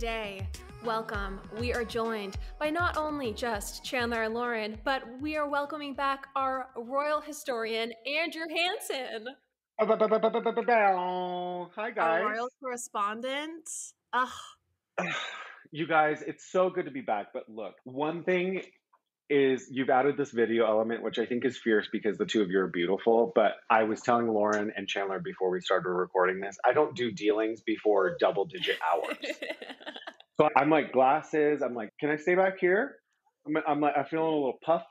today. Welcome. We are joined by not only just Chandler and Lauren, but we are welcoming back our royal historian, Andrew Hansen. Hi, Our guys. royal correspondent. Ugh. You guys, it's so good to be back. But look, one thing is you've added this video element, which I think is fierce because the two of you are beautiful. But I was telling Lauren and Chandler before we started recording this, I don't do dealings before double-digit hours. So I'm like, glasses. I'm like, can I stay back here? I'm like, I'm feeling a little puffed.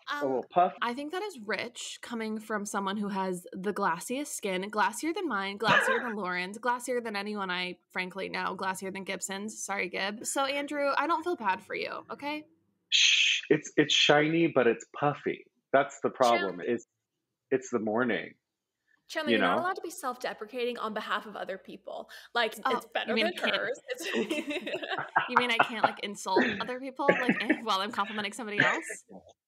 I think that is rich coming from someone who has the glassiest skin, glassier than mine, glassier than Lauren's, glassier than anyone I frankly know, glassier than Gibson's. Sorry, Gib. So Andrew, I don't feel bad for you, okay? Shh, it's shiny, but it's puffy. That's the problem. It's the morning. Chandler, you're not allowed to be self-deprecating on behalf of other people. Like, it's better than hers. You mean I can't, like, insult other people, like, while I'm complimenting somebody else?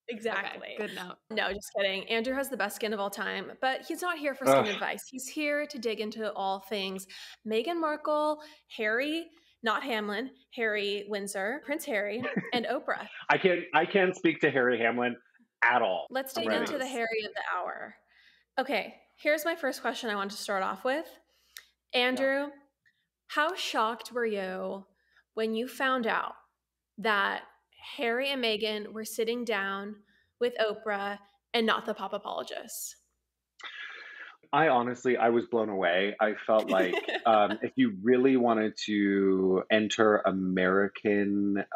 Exactly. Okay, good note. No, just kidding. Andrew has the best skin of all time, but he's not here for skin advice. He's here to dig into all things Meghan Markle, Harry, not Hamlin, Harry Windsor, Prince Harry, and Oprah. I can't speak to Harry Hamlin at all. Let's dig into the Harry of the hour. Okay, here's my first question I want to start off with. Andrew, how shocked were you when you found out that Harry and Meghan were sitting down with Oprah and not the pop apologists? I was blown away. I felt like if you really wanted to enter Americana,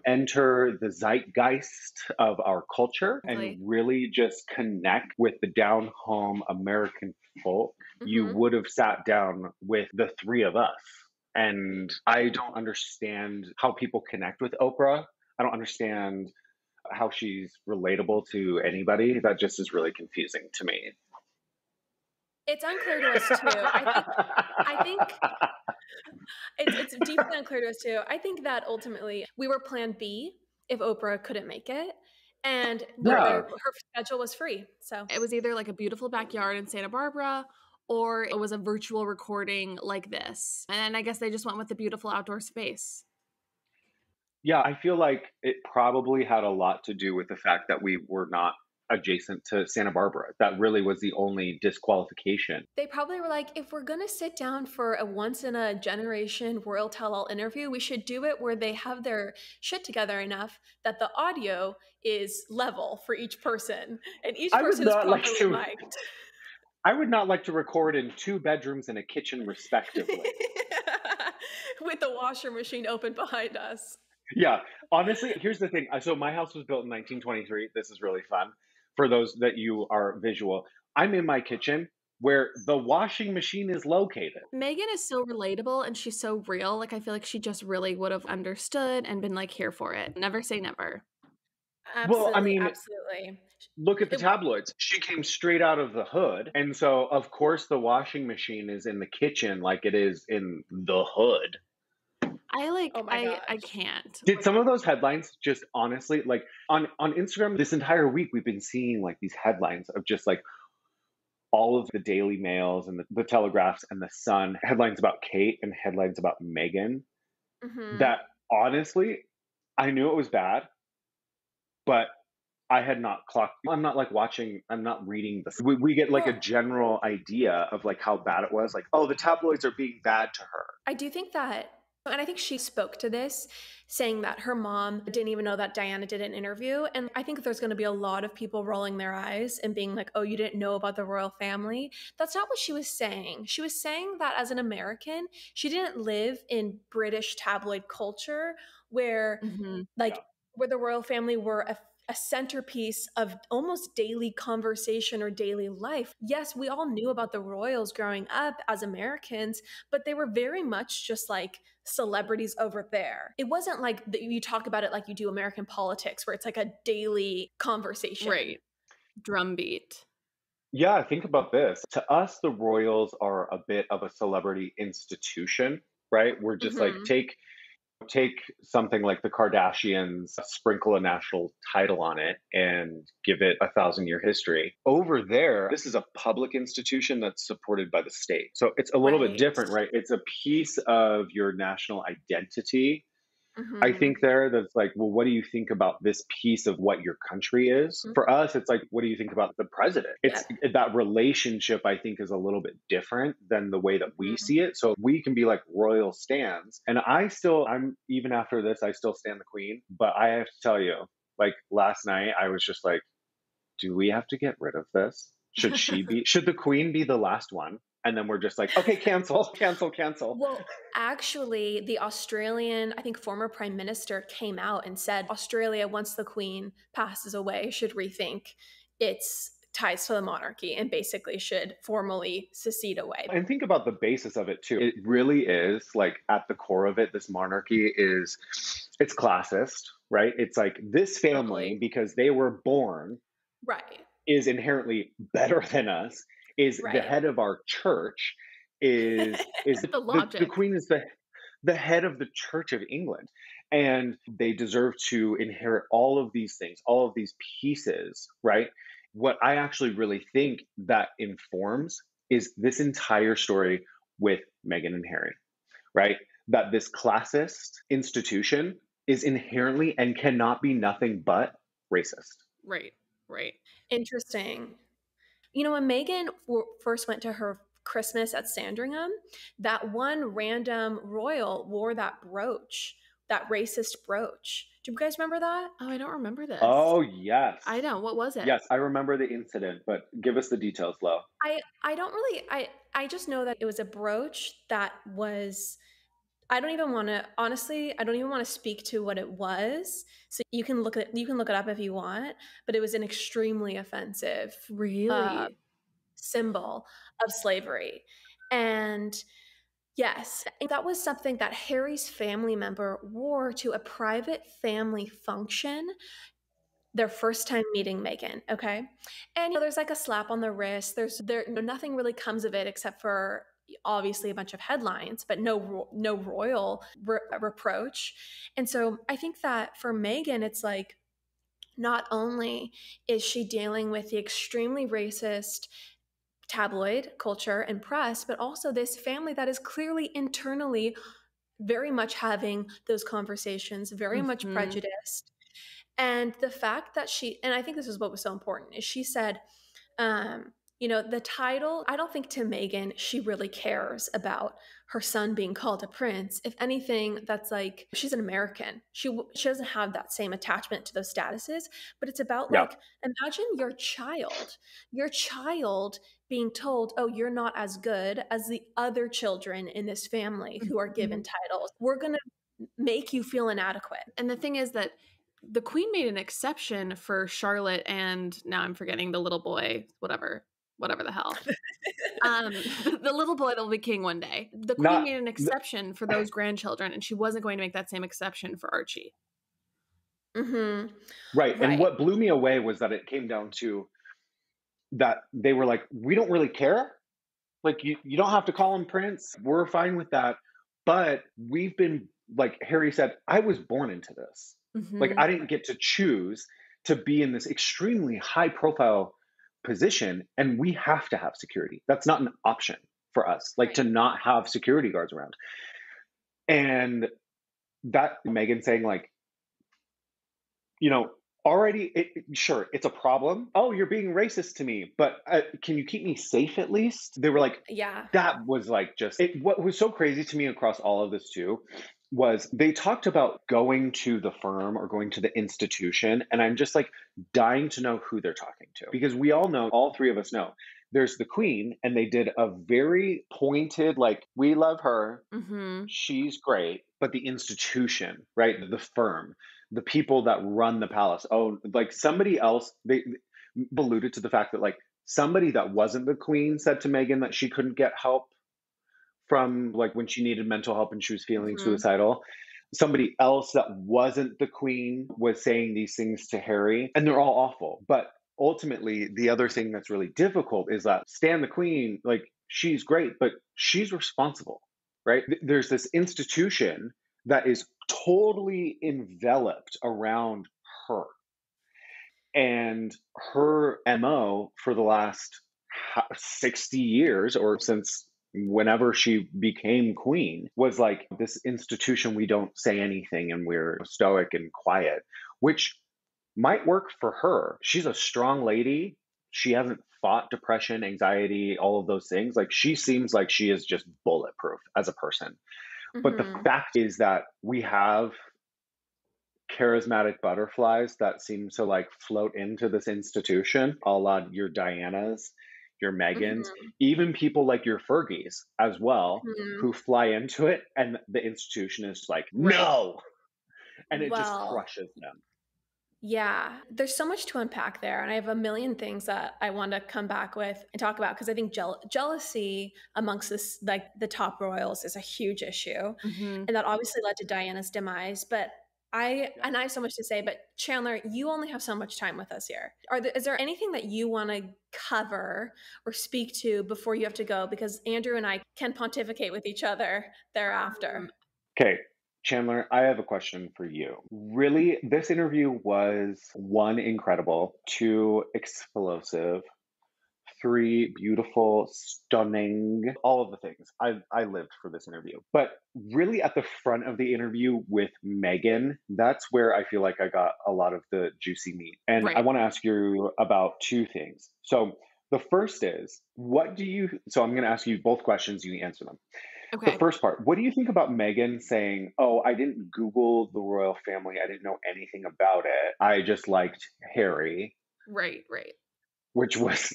enter the zeitgeist of our culture, and really just connect with the down-home American folk, you would have sat down with the three of us. And I don't understand how people connect with Oprah. I don't understand how she's relatable to anybody. That just is really confusing to me. It's unclear to us too. I think it's deeply unclear to us too. I think that ultimately we were plan B if Oprah couldn't make it. And her schedule was free. So it was either like a beautiful backyard in Santa Barbara or it was a virtual recording like this. And I guess they just went with the beautiful outdoor space. Yeah, I feel like it probably had a lot to do with the fact that we were not adjacent to Santa Barbara. That really was the only disqualification. They probably were like, if we're going to sit down for a once-in-a-generation royal tell-all interview, we should do it where they have their shit together enough that the audio is level for each person, and each person is properly mic'd. I would not like to record in 2 bedrooms and a kitchen, respectively. With the washer machine open behind us. Yeah, honestly, here's the thing. So my house was built in 1923. This is really fun. For those that you are visual, I'm in my kitchen where the washing machine is located. Meghan is so relatable and she's so real. Like, I feel like she just really would have understood and been like here for it. Never say never. Absolutely, well, I mean, absolutely. Look at the tabloids. She came straight out of the hood. And so, of course, the washing machine is in the kitchen like it is in the hood. I can't. Did some of those headlines just honestly, like on Instagram this entire week, we've been seeing like these headlines of just like all of the Daily Mails and the Telegraphs and the Sun, headlines about Kate and headlines about Meghan, that honestly, I knew it was bad, but I had not clocked. I'm not like watching, I'm not reading this. We get like a general idea of like how bad it was. Like, oh, the tabloids are being bad to her. I do think that, and I think she spoke to this, saying that her mom didn't even know that Diana did an interview. And I think there's going to be a lot of people rolling their eyes and being like, oh, you didn't know about the royal family. That's not what she was saying. She was saying that as an American, she didn't live in British tabloid culture where where the royal family were a centerpiece of almost daily conversation or daily life. Yes, we all knew about the royals growing up as Americans, but they were very much just like celebrities over there. It wasn't like you talk about it like you do American politics, where it's like a daily conversation. Right. Drumbeat. Yeah, think about this. To us, the royals are a bit of a celebrity institution, right? We're just like, Take something like the Kardashians, sprinkle a national title on it, and give it 1,000-year history. Over there, this is a public institution that's supported by the state. So it's a little bit Right. different, right? It's a piece of your national identity. I Mm-hmm. think that's like, well, what do you think about this piece of what your country is? For us, it's like, what do you think about the president? It's Yep. that relationship, I think, is a little bit different than the way that we Mhm. see it. So we can be like royal stands. And I'm even after this, I still stand the queen. But I have to tell you, like last night, I was just like, do we have to get rid of this? Should the queen be the last one? And then we're just like, okay, cancel, cancel, cancel. Well, actually, the Australian, I think, former prime minister came out and said Australia, once the queen passes away, should rethink its ties to the monarchy and basically should formally secede away. And think about the basis of it too. It really is like at the core of it, this monarchy it's classist, right? It's like this family, Totally. because they were born, Right. is inherently better than us, is the Right. head of our church, is The the logic. queen is the head of the Church of England. And they deserve to inherit all of these things, all of these pieces, right? What I actually really think that informs is this entire story with Meghan and Harry, right? That this classist institution is inherently and cannot be nothing but racist. Right. Right. Interesting. You know, when Megan first went to her Christmas at Sandringham, that one random royal wore that brooch, that racist brooch. Do you guys remember that? Oh, I don't remember this. Oh, yes. I don't. What was it? Yes, I remember the incident, but give us the details, Lo. I don't really I just know that it was a brooch that was I don't even want to honestly, I don't even want to speak to what it was. So you can look it up if you want, but it was an extremely offensive uh Really? symbol of slavery. And yes, that was something that Harry's family member wore to a private family function their first time meeting Meghan, okay? And there's like a slap on the wrist. Nothing really comes of it except for obviously a bunch of headlines, but no royal reproach. And so I think that for Meghan, it's like not only is she dealing with the extremely racist tabloid culture and press, but also this family that is clearly internally very much having those conversations, very much Mm-hmm. prejudiced. And the fact that and I think this is what was so important, is she said, the title, I don't think to Meghan, she really cares about her son being called a prince. If anything, that's like, she's an American. She doesn't have that same attachment to those statuses, but it's about Yeah. like, imagine your child being told, oh, you're not as good as the other children in this family who are given titles. We're going to make you feel inadequate. And the thing is that the queen made an exception for Charlotte and now I'm forgetting the little boy, whatever the hell. The little boy that will be king one day. The queen Not made an exception for those grandchildren, and she wasn't going to make that same exception for Archie. Mm-hmm. right. And Right. what blew me away was that it came down to that they were like, we don't really care. Like you don't have to call him Prince. We're fine with that. But we've been like Harry said, I was born into this. Like Mm-hmm. I didn't get to choose to be in this extremely high profile position, and we have to have security. That's not an option for us. Like to Right. not have security guards around. And that Meghan saying like, already sure it's a problem. Oh, you're being racist to me, but can you keep me safe at least? They were like, Yeah. that was like just it. What was so crazy to me across all of this too was they talked about going to the firm or going to the institution, and I'm just like dying to know who they're talking to, because we all know, all three of us know, there's the queen, and they did a very pointed like, we love her, Mm-hmm. she's great, but the institution, right, the firm, the people that run the palace, oh, like somebody else, they alluded to the fact that like somebody that wasn't the queen said to Meghan that she couldn't get help from like when she needed mental help and she was feeling Mm-hmm. suicidal. Somebody else that wasn't the queen was saying these things to Harry, and they're all awful. But ultimately, the other thing that's really difficult is that Stan the queen, like she's great, but she's responsible, right? There's this institution that is totally enveloped around her. And her MO for the last 60 years, or since whenever she became queen, was like this institution, we don't say anything and we're stoic and quiet, which might work for her. She's a strong lady. She hasn't fought depression, anxiety, all of those things. Like, she seems like she is just bulletproof as a person. But the Mm-hmm. fact is that we have charismatic butterflies that seem to like float into this institution, a la your Dianas, your Megans, Mm-hmm. even people like your Fergies as well, Mm-hmm. who fly into it, and the institution is like, Right. no, and it just Well, crushes them. yeah, there's so much to unpack there. And I have a million things that I want to come back with and talk about because I think jealousy amongst this, like the top royals, is a huge issue. Hmm. And that obviously led to Diana's demise. But Yeah. and I have so much to say, but Chandler, you only have so much time with us here. Is there anything that you want to cover or speak to before you have to go? Because Andrew and I can pontificate with each other thereafter. Okay, Chandler, I have a question for you. Really, this interview was one, incredible, two, explosive, three, beautiful, stunning, all of the things. I lived for this interview. But really, at the front of the interview with Meghan, that's where I feel like I got a lot of the juicy meat. And I Right. want to ask you about two things. So the first is, so I'm going to ask you both questions, you answer them. The Okay. first part, what do you think about Meghan saying, "Oh, I didn't Google the royal family. I didn't know anything about it. I just liked Harry," Right. Right. which was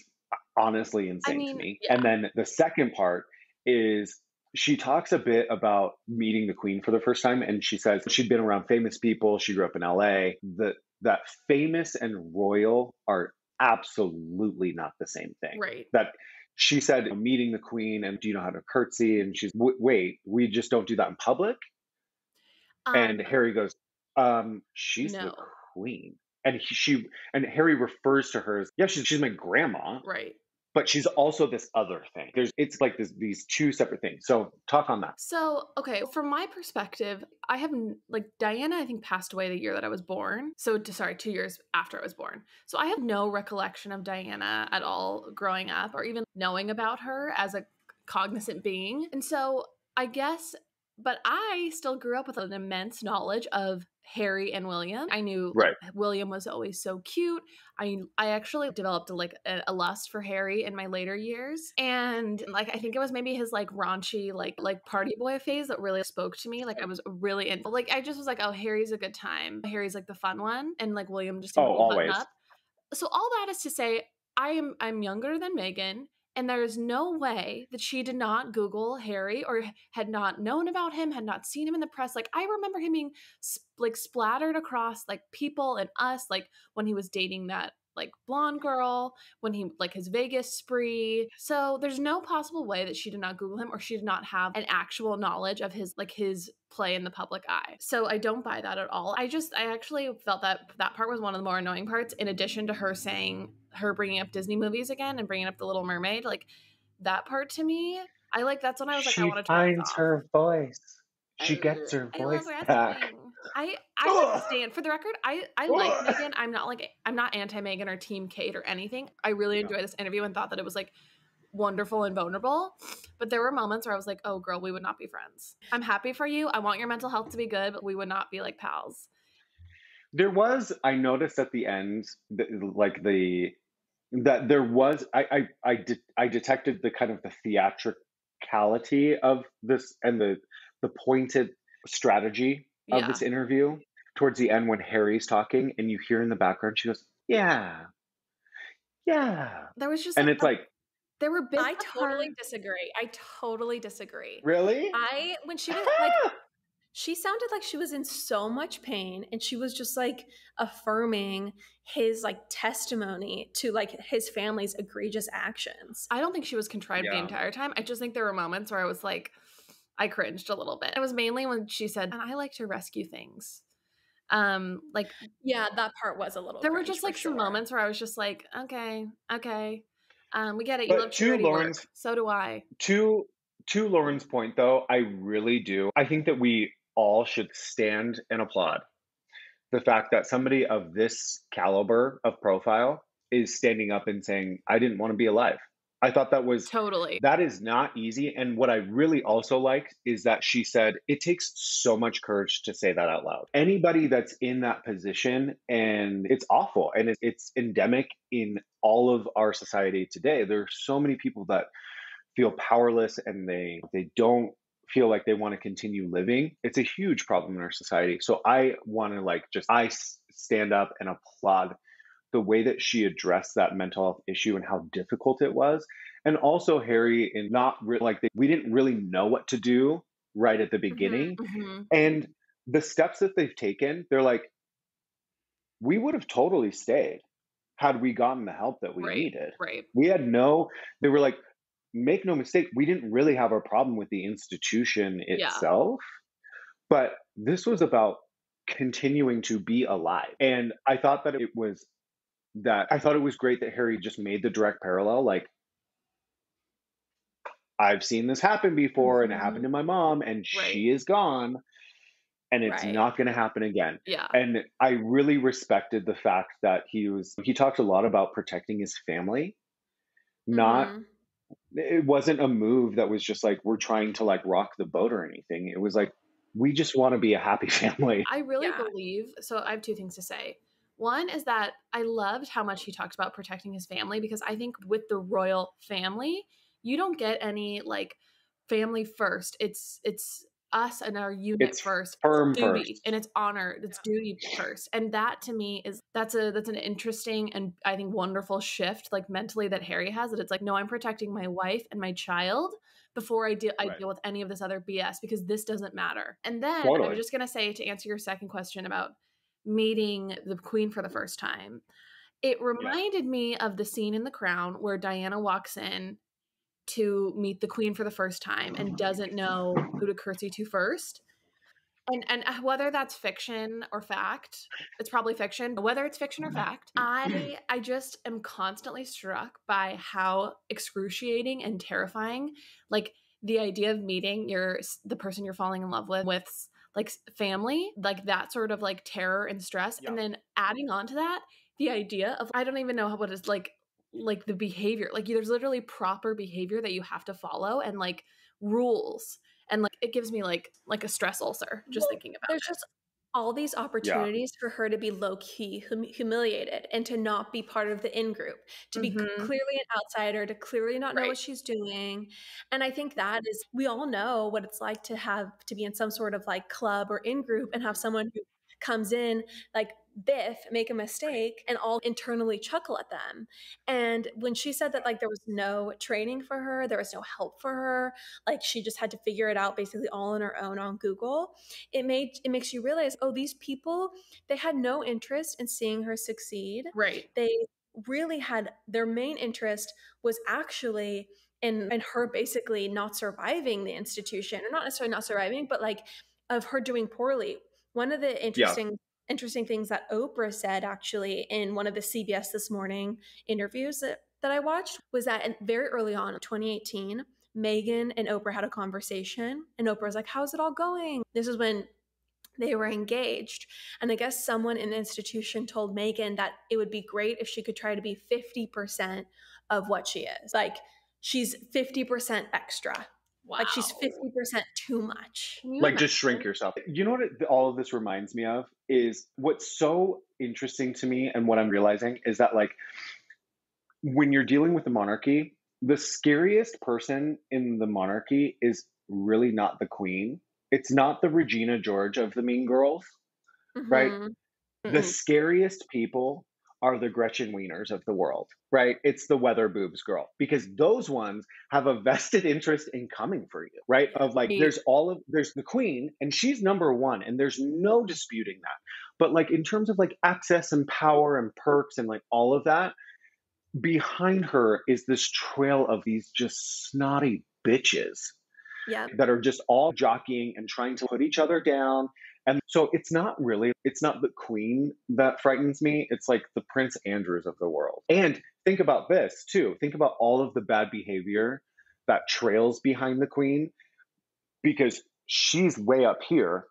honestly I insane to mean, me. yeah. And then the second part is, she talks a bit about meeting the queen for the first time, and she says she'd been around famous people. She grew up in LA. That famous and royal are absolutely not the same thing. Right. That she said, meeting the queen, and do you know how to curtsy? And she's, wait, we just don't do that in public? And Um, Harry goes, she's the no. queen. And Harry refers to her as, yeah, she's my grandma, Right. but she's also this other thing. It's like these two separate things. So talk on that. So, okay, from my perspective, I have like Diana, I think passed away the year that I was born. So, sorry, 2 years after I was born. So, I have no recollection of Diana at all growing up or even knowing about her as a cognizant being. And so, I guess, but I still grew up with an immense knowledge of Harry and William. I knew like Right. William was always so cute. I actually developed a lust for Harry in my later years, and like I think it was maybe his like raunchy like party boy phase that really spoke to me. Like I was really into, like I just was like, oh, Harry's a good time. Harry's like the fun one, and like William just seemed Oh, a little button always. up. So all that is to say, I'm younger than Meghan, and there is no way that she did not Google Harry or had not known about him, had not seen him in the press. Like I remember him being like splattered across like people and us, like when he was dating that like blonde girl, when he like his Vegas spree. So there's no possible way that she did not Google him or she did not have an actual knowledge of his play in the public eye. So I don't buy that at all. I actually felt that that part was one of the more annoying parts, in addition to her bringing up Disney movies again and bringing up The Little Mermaid. Like that part to me, that's when I was like, I She want to turn this finds off. her voice. She gets her I love voice back. wrestling. I like Stan. For the record, I like Meghan. I'm not anti Meghan or Team Kate or anything. I really No. enjoyed this interview and thought that it was like wonderful and vulnerable. But there were moments where I was like, oh girl, we would not be friends. I'm happy for you. I want your mental health to be good, but we would not be like pals. I noticed at the end, that there was, I detected the kind of the theatricality of this, and the pointed strategy of Yeah. this interview towards the end, when Harry's talking and you hear in the background, she goes, yeah, yeah. There was just And like it's like, there were bits I of totally her. disagree. I totally disagree. really? When she was like, she sounded like she was in so much pain and she was just like affirming his like testimony to like his family's egregious actions. I don't think she was contrived the Yeah. entire time. I just think there were moments where I was like, I cringed a little bit. It was mainly when she said, and I like to rescue things. Like Yeah, that part was a little there were cringe just for like some sure. moments where I was just like, okay, okay. We get it. You love But charity work. So do I. to Lauren's point, though, I really do. I think that we all should stand and applaud the fact that somebody of this caliber of profile is standing up and saying, I didn't want to be alive. I thought Totally. that is not easy. And what I really also liked is that she said, it takes so much courage to say that out loud. Anybody that's in that position, and it's awful and it's endemic in all of our society today. There are so many people that feel powerless and they don't feel like they want to continue living. It's a huge problem in our society. So I want to stand up and applaud the way that she addressed that mental health issue and how difficult it was. And also Harry, and we didn't really know what to do right at the beginning. And the steps that they've taken, they're like, we would have totally stayed had we gotten the help that we Right. needed. Right. They were like, make no mistake, we didn't really have a problem with the institution Yeah. itself, but this was about continuing to be alive. And I thought it was great that Harry just made the direct parallel. Like, I've seen this happen before and it happened to my mom and Right. she is gone and it's Right. not going to happen again. Yeah. And I really respected the fact that he talked a lot about protecting his family. It wasn't a move that was just like, we're trying to like rock the boat or anything. It was like, we just want to be a happy family. I really Yeah. believe, so I have two things to say. One is that I loved how much he talked about protecting his family, because I think with the royal family, you don't get any like family first. It's us and our unit It's first. firm It's duty first. and it's honor. It's duty first. And that to me that's an interesting and I think wonderful shift, like mentally, that Harry has, that it's like, no, I'm protecting my wife and my child before I deal with any of this other BS, because this doesn't matter. And then I was Totally. just gonna say, to answer your second question about meeting the Queen for the first time, it reminded me of the scene in The Crown where Diana walks in to meet the Queen for the first time and doesn't know who to curtsy to first. And whether that's fiction or fact, it's probably fiction. But whether it's fiction or fact, I just am constantly struck by how excruciating and terrifying, like, the idea of meeting the person you're falling in love with like family, like that sort of like terror and stress, and then adding on to that the idea of, I don't even know what it's like the behavior, like there's literally proper behavior that you have to follow and like rules. And like it gives me like a stress ulcer just thinking about There's it. just all these opportunities for her to be low-key humiliated and to not be part of the in-group, to be clearly an outsider, to clearly not know what she's doing. And I think that is, we all know what it's like to be in some sort of like club or in-group and have someone who comes in like biff, make a mistake, and all internally chuckle at them. And when she said that like there was no training for her, there was no help for her, like she just had to figure it out basically all on her own on Google, it makes you realize, oh, these people, they had no interest in seeing her succeed. Right. They really had, their main interest was actually in her basically not surviving the institution, or not necessarily not surviving, but like of her doing poorly. One of the interesting things that Oprah said actually in one of the CBS This Morning interviews that I watched was that very early on in 2018, Meghan and Oprah had a conversation, and Oprah was like, how's it all going? This is when they were engaged. And I guess someone in the institution told Meghan that it would be great if she could try to be 50% of what she is. Like, she's 50% extra. Wow. Like, she's 50% too much. Like, just shrink yourself. You know what all of this reminds me of is what's so interesting to me, and what I'm realizing is that, like, when you're dealing with the monarchy, the scariest person in the monarchy is really not the queen. It's not the Regina George of the Mean Girls, right? The scariest people are the Gretchen Wieners of the world, right? It's the weather boobs girl, because those ones have a vested interest in coming for you, right? Of like, there's the queen and she's number one and there's no disputing that. But like, in terms of like access and power and perks and like all of that, behind her is this trail of these just snotty bitches that are just all jockeying and trying to put each other down. And so it's not the queen that frightens me. It's like the Prince Andrews of the world. And think about this too. Think about all of the bad behavior that trails behind the queen, because she's way up here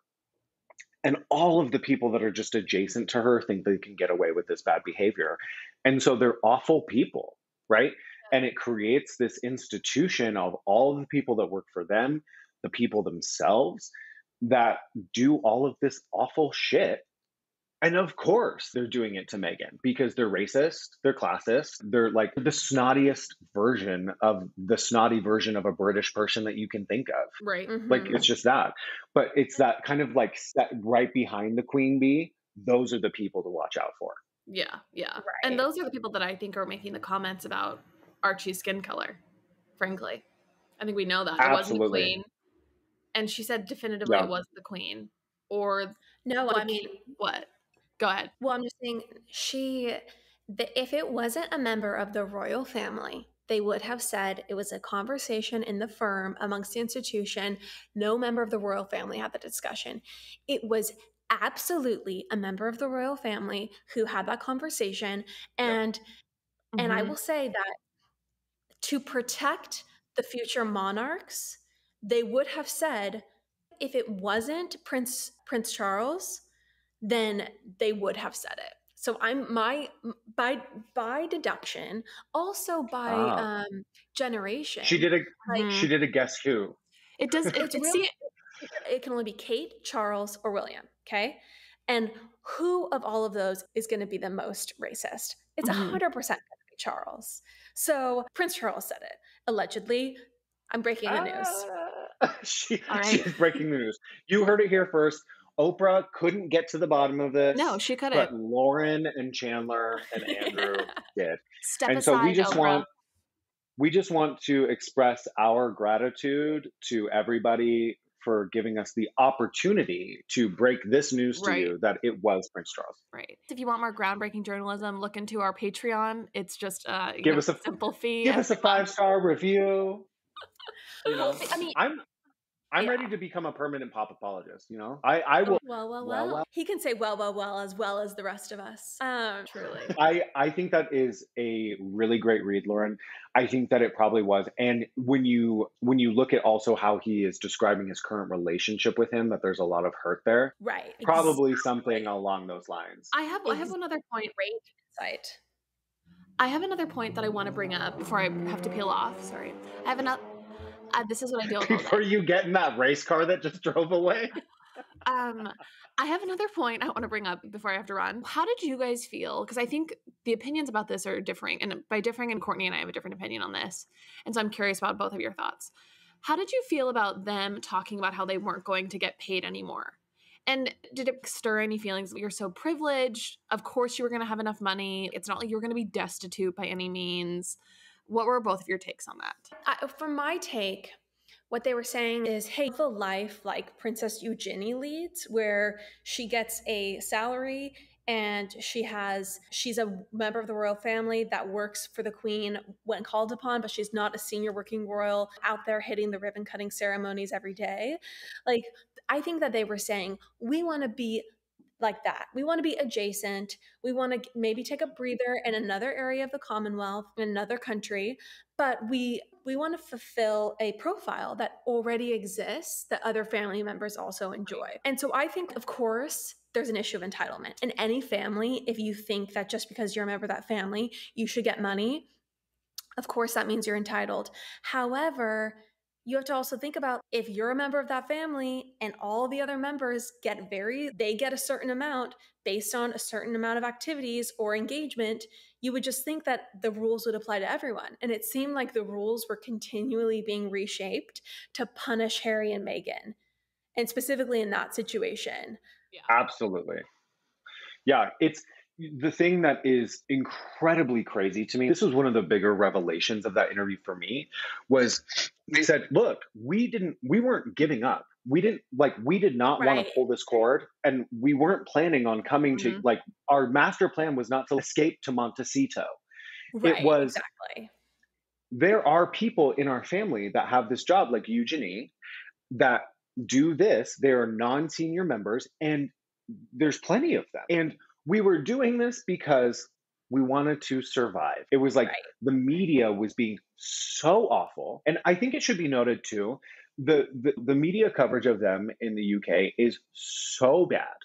And all of the people that are just adjacent to her think they can get away with this bad behavior. And so they're awful people, right? And it creates this institution of all of the people that work for them, the people themselves that do all of this awful shit. And of course, they're doing it to Meghan because they're racist, they're classist, they're like the snottiest version of the snotty version of a British person that you can think of. Right. Like, Mhm. it's just that. But it's that kind of like set right behind the queen bee. Those are the people to watch out for. Yeah, yeah. And Right. those are the people that I think are making the comments about Archie's skin color, frankly. I think we know that. It wasn't the Absolutely. queen. And she said definitively it Yeah. was the queen. Or No, the I mean, what? Go ahead. well, I'm just saying if it wasn't a member of the royal family, they would have said it was a conversation in the firm amongst the institution. No member of the royal family had the discussion. It was absolutely a member of the royal family who had that conversation. Yep. And I Mhm. will say that to protect the future monarchs, they would have said if it wasn't Prince Charles, then they would have said it. So I'm my by deduction, also by Ah. She generation, did a like she Mhm. did a guess who. It does it's it really see it can only be Kate, Charles, or William. Okay, and who of all of those is going to be the most racist? It's Mhm. 100% going to be Charles. So Prince Charles said it allegedly. I'm breaking the news. All She right. is breaking the news. You heard it here first. Oprah couldn't get to the bottom of No, this, she couldn't. but Lauren and Chandler and Andrew did. Step And so aside, Oprah. we just want to express our gratitude to everybody for giving us the opportunity to break this news to Right. you that it was Prince Charles. Right. If you want more groundbreaking journalism, look into our Patreon. It's just Give us a simple fee give us a every month. 5-star review. You Well, know, I mean, I'm ready yeah. to become a permanent pop apologist. You know, I will. Well. He can say well as the rest of us. Truly. I think that is a really great read, Lauren. I think that it probably was. And when you look at also how he is describing his current relationship with him, that there's a lot of hurt there. Right. Probably Exactly. something along those lines. I have another point. Great insight. I have another point that I want to bring up before I have to peel off. Sorry. I have another this is what I deal with all day. Before you get in that race car that just drove away. Um, I have another point I want to bring up before I have to run. How did you guys feel? Because I think the opinions about this are differing. And by differing, and Courtney and I have a different opinion on this. And so I'm curious about both of your thoughts. How did you feel about them talking about how they weren't going to get paid anymore? And did it stir any feelings? You're so privileged. Of course, you were going to have enough money. It's not like you were going to be destitute by any means. What were both of your takes on that? For my take, what they were saying is, hey, the life like Princess Eugenie leads, where she gets a salary and she's a member of the royal family that works for the queen when called upon, but she's not a senior working royal out there hitting the ribbon cutting ceremonies every day. Like, I think that they were saying, we want to be like that. We want to be adjacent. We want to maybe take a breather in another area of the Commonwealth, in another country, but we want to fulfill a profile that already exists that other family members also enjoy. And so I think, of course, there's an issue of entitlement. In any family, if you think that just because you're a member of that family, you should get money, of course that means you're entitled. However, you have to also think about if you're a member of that family and all the other members they get a certain amount based on a certain amount of activities or engagement, you would just think that the rules would apply to everyone. And it seemed like the rules were continually being reshaped to punish Harry and Meghan, and specifically in that situation. Absolutely. Yeah, it's the thing that is incredibly crazy to me. This was one of the bigger revelations of that interview for me was they said, look, we weren't giving up. We did not want to Right. pull this cord, and we weren't planning on coming to, Mhm. like, our master plan was not to escape to Montecito. It Right, was, exactly. there are people in our family that have this job, like Eugenie, that do this. They are non-senior members, and there's plenty of them. And we were doing this because we wanted to survive. It was like Right. the media was being so awful. And I think it should be noted too The media coverage of them in the UK is so bad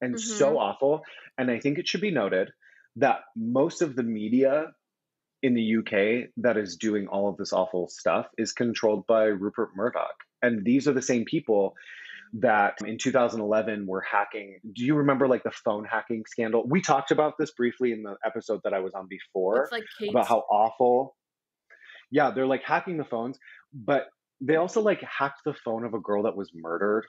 and so Mm-hmm. awful. And I think it should be noted that most of the media in the UK that is doing all of this awful stuff is controlled by Rupert Murdoch. And these are the same people that in 2011 were hacking. Do you remember like the phone hacking scandal? We talked about this briefly in the episode that I was on With before like about Kate's. how awful. Yeah, they're like hacking the phones, but they also like hacked the phone of a girl that was murdered.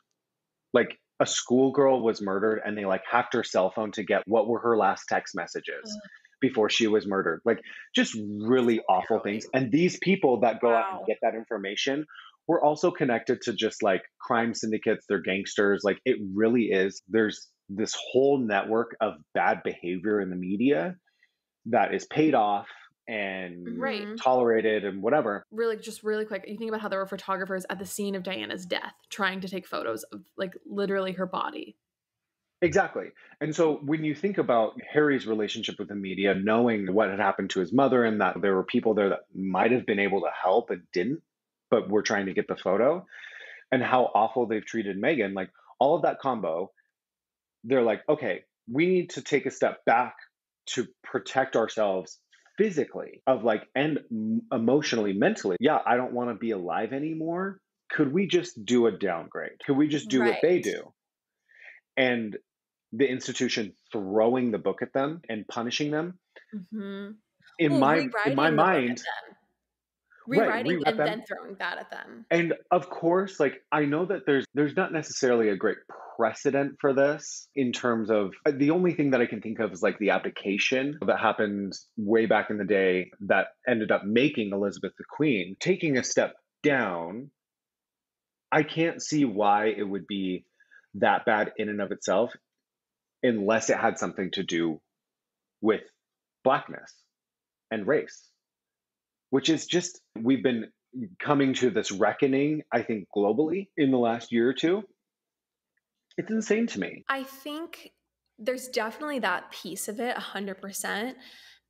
Like a schoolgirl was murdered and they like hacked her cell phone to get what were her last text messages Ugh, before she was murdered. Like just really awful things. harrowing. And these people that go out and Wow. get that information were also connected to just like crime syndicates, they're gangsters. Like it really is. There's this whole network of bad behavior in the media that is paid off and Right. Mm-hmm. tolerated and whatever. Really quick, you think about how there were photographers at the scene of Diana's death trying to take photos of like literally her body. Exactly. And so when you think about Harry's relationship with the media, knowing what had happened to his mother and that there were people there that might have been able to help but didn't, but were trying to get the photo, and how awful they've treated Meghan, like all of that combo, they're like, okay, we need to take a step back to protect ourselves physically of like and emotionally, mentally. Yeah, I don't want to be alive anymore. Could we just do a downgrade? Could we just do what they Right. do? And the institution throwing the book at them and punishing them Mm-hmm. in Well, my rewriting the book at mind, them. right, Rewriting rewrite and them. then throwing that at them. And of course, like I know that there's not necessarily a great precedent for this in terms of the only thing that I can think of is like the abdication that happened way back in the day that ended up making Elizabeth the queen. Taking a step down, I can't see why it would be that bad in and of itself unless it had something to do with blackness and race, which is just, we've been coming to this reckoning, I think, globally in the last year or two. It's insane to me. I think there's definitely that piece of it, 100%.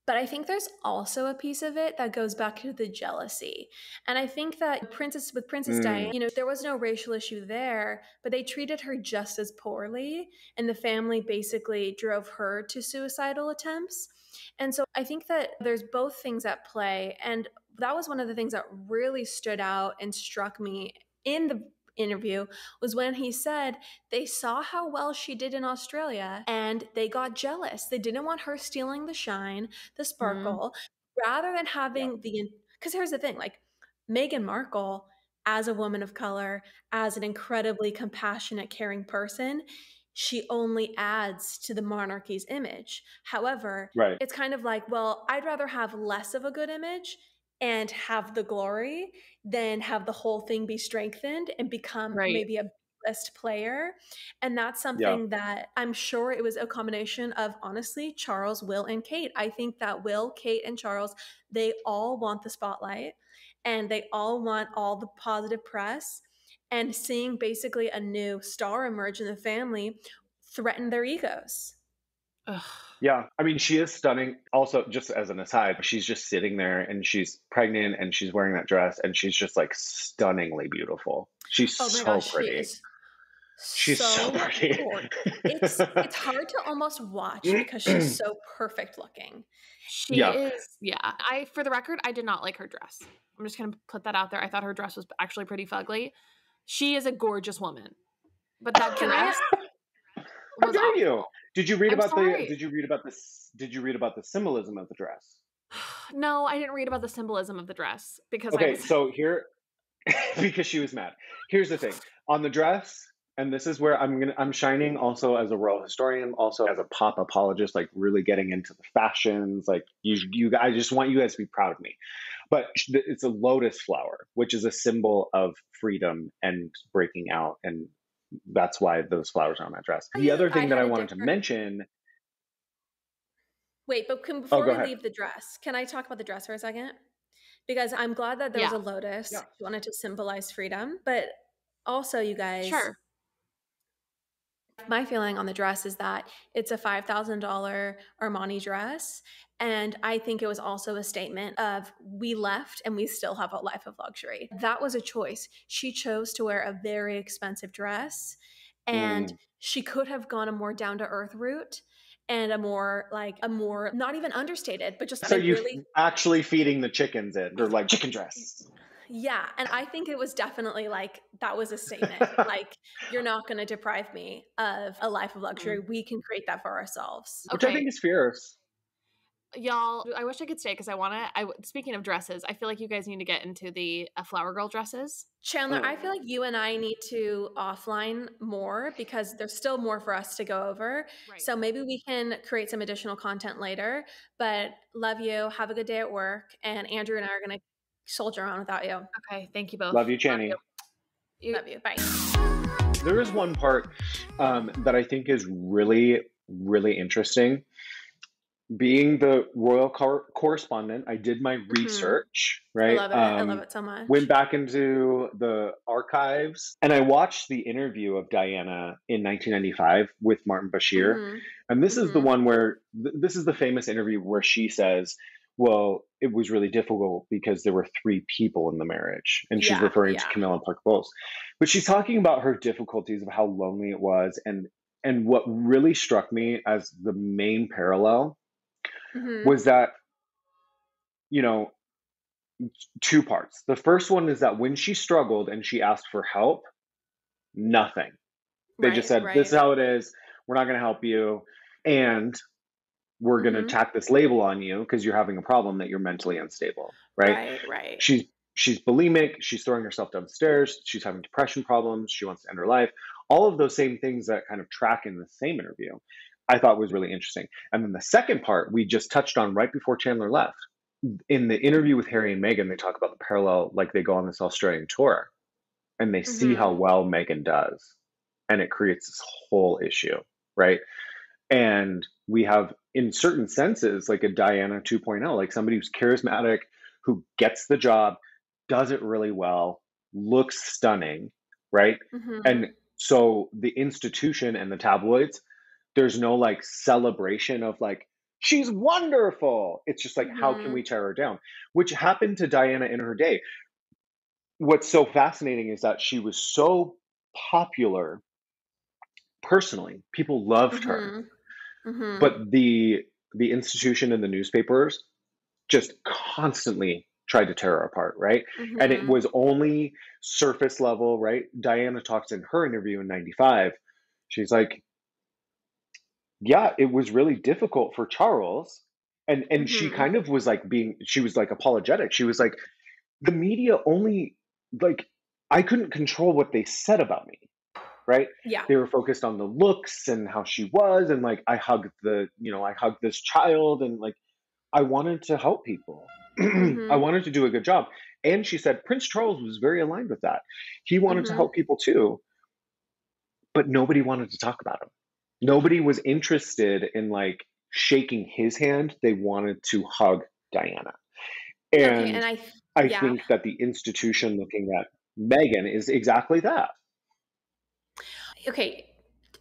But I think there's also a piece of it that goes back to the jealousy. And I think that Princess Mm, Diana, there was no racial issue there, but they treated her just as poorly. And the family basically drove her to suicidal attempts. And so I think that there's both things at play. And that was one of the things that really stood out and struck me in the interview was when he said they saw how well she did in Australia and they got jealous. They didn't want her stealing the shine, the Mm. sparkle, rather than yeah, having because here's the thing, like Meghan Markle, as a woman of color, as an incredibly compassionate, caring person, she only adds to the monarchy's image. However, right. it's kind of like, well, I'd rather have less of a good image and have the glory than have the whole thing be strengthened and become Right. maybe a best player. And that's Yeah, something that I'm sure it was a combination of, honestly, Charles, Will, and Kate. I think that Will, Kate, and Charles, they all want the spotlight and they all want all the positive press. And seeing basically a new star emerge in the family threatened their egos. Ugh. yeah. I mean, she is stunning. Also, just as an aside, she's just sitting there and she's pregnant and she's wearing that dress and she's just like stunningly beautiful. She's Oh my so gosh, she pretty. is She's so so pretty. gorgeous. It's hard to almost watch because she's so perfect looking. She Yeah. is, yeah. For the record, I did not like her dress. I'm just gonna put that out there. I thought her dress was actually pretty fugly. She is a gorgeous woman, but that Can I dress How was dare you? awful. Did you read I'm about the sorry. did you read about this did you read about the symbolism of the dress? No, I didn't read about the symbolism of the dress because I Okay, was so here because she was mad. Here's the thing. On the dress, and this is where I'm shining also as a royal historian, also as a pop apologist, like really getting into the fashions. Like I just want you guys to be proud of me. But it's a lotus flower, which is a symbol of freedom and breaking out, and that's why those flowers are on that dress. The other I thing that had I a wanted to different mention. wait, but Oh, before go we ahead. leave the dress, can I talk about the dress for a second? Because I'm glad that there was yeah, a lotus. Yeah. She wanted to symbolize freedom, but also, you guys, sure. My feeling on the dress is that it's a $5,000 Armani dress. And I think it was also a statement of we left and we still have a life of luxury. That was a choice. She chose to wear a very expensive dress, and Mm. she could have gone a more down to earth route and a more not even understated, but just So like you really, actually feeding the chickens in. They're like chicken dress. yeah. And I think it was definitely like that was a statement. Like, you're not going to deprive me of a life of luxury. We can create that for ourselves. Which I Okay, think is fierce. y'all, I wish I could stay because I want to. Speaking of dresses, I feel like you guys need to get into the flower girl dresses. Chandler, I feel like you and I need to offline more because there's still more for us to go over. Right. So maybe we can create some additional content later. But love you. Have a good day at work. And Andrew and I are going to soldier on without you. Okay, thank you both. Love you, Channy. Love you. Bye. There is one part that I think is really, really interesting. Being the royal correspondent, I did my research, I right? love it. I love it so much. Went back into the archives and I watched the interview of Diana in 1995 with Martin Bashir. Mhm. And this is the one where, this is the famous interview where she says, well, it was really difficult because there were 3 people in the marriage. And she's referring to Camilla and Park Bowles. But she's talking about her difficulties of how lonely it was. And what really struck me as the main parallel was that, you know, 2 parts. The first one is that when she struggled and she asked for help, nothing. They just said, this is how it is. We're not going to help you. And we're going to tack this label on you because you're having a problem that you're mentally unstable, right? Right. She's bulimic. She's throwing herself downstairs. She's having depression problems. She wants to end her life. All of those same things that kind of track in the same interview, I thought was really interesting. And then the second part we just touched on right before Chandler left. In the interview with Harry and Meghan, they talk about the parallel, like they go on this Australian tour and they see how well Meghan does. And it creates this whole issue, right? And we have, in certain senses, like a Diana 2.0, like somebody who's charismatic, who gets the job, does it really well, looks stunning, right? And so the institution and the tabloids, there's no like celebration of like, she's wonderful. It's just like, how can we tear her down? Which happened to Diana in her day. What's so fascinating is that she was so popular personally. People loved her. But the institution and the newspapers just constantly tried to tear her apart, right? And it was only surface level, right? Diana talks in her interview in 95. She's like, yeah, it was really difficult for Charles. And she kind of was like she was like apologetic. She was like, the media only, like, I couldn't control what they said about me, right? Yeah. They were focused on the looks and how she was. And like, I hugged this child and like, I wanted to help people. I wanted to do a good job. And she said Prince Charles was very aligned with that. He wanted to help people too, but nobody wanted to talk about him. Nobody was interested in like shaking his hand. They wanted to hug Diana. And I think that the institution looking at Meghan is exactly that. Okay,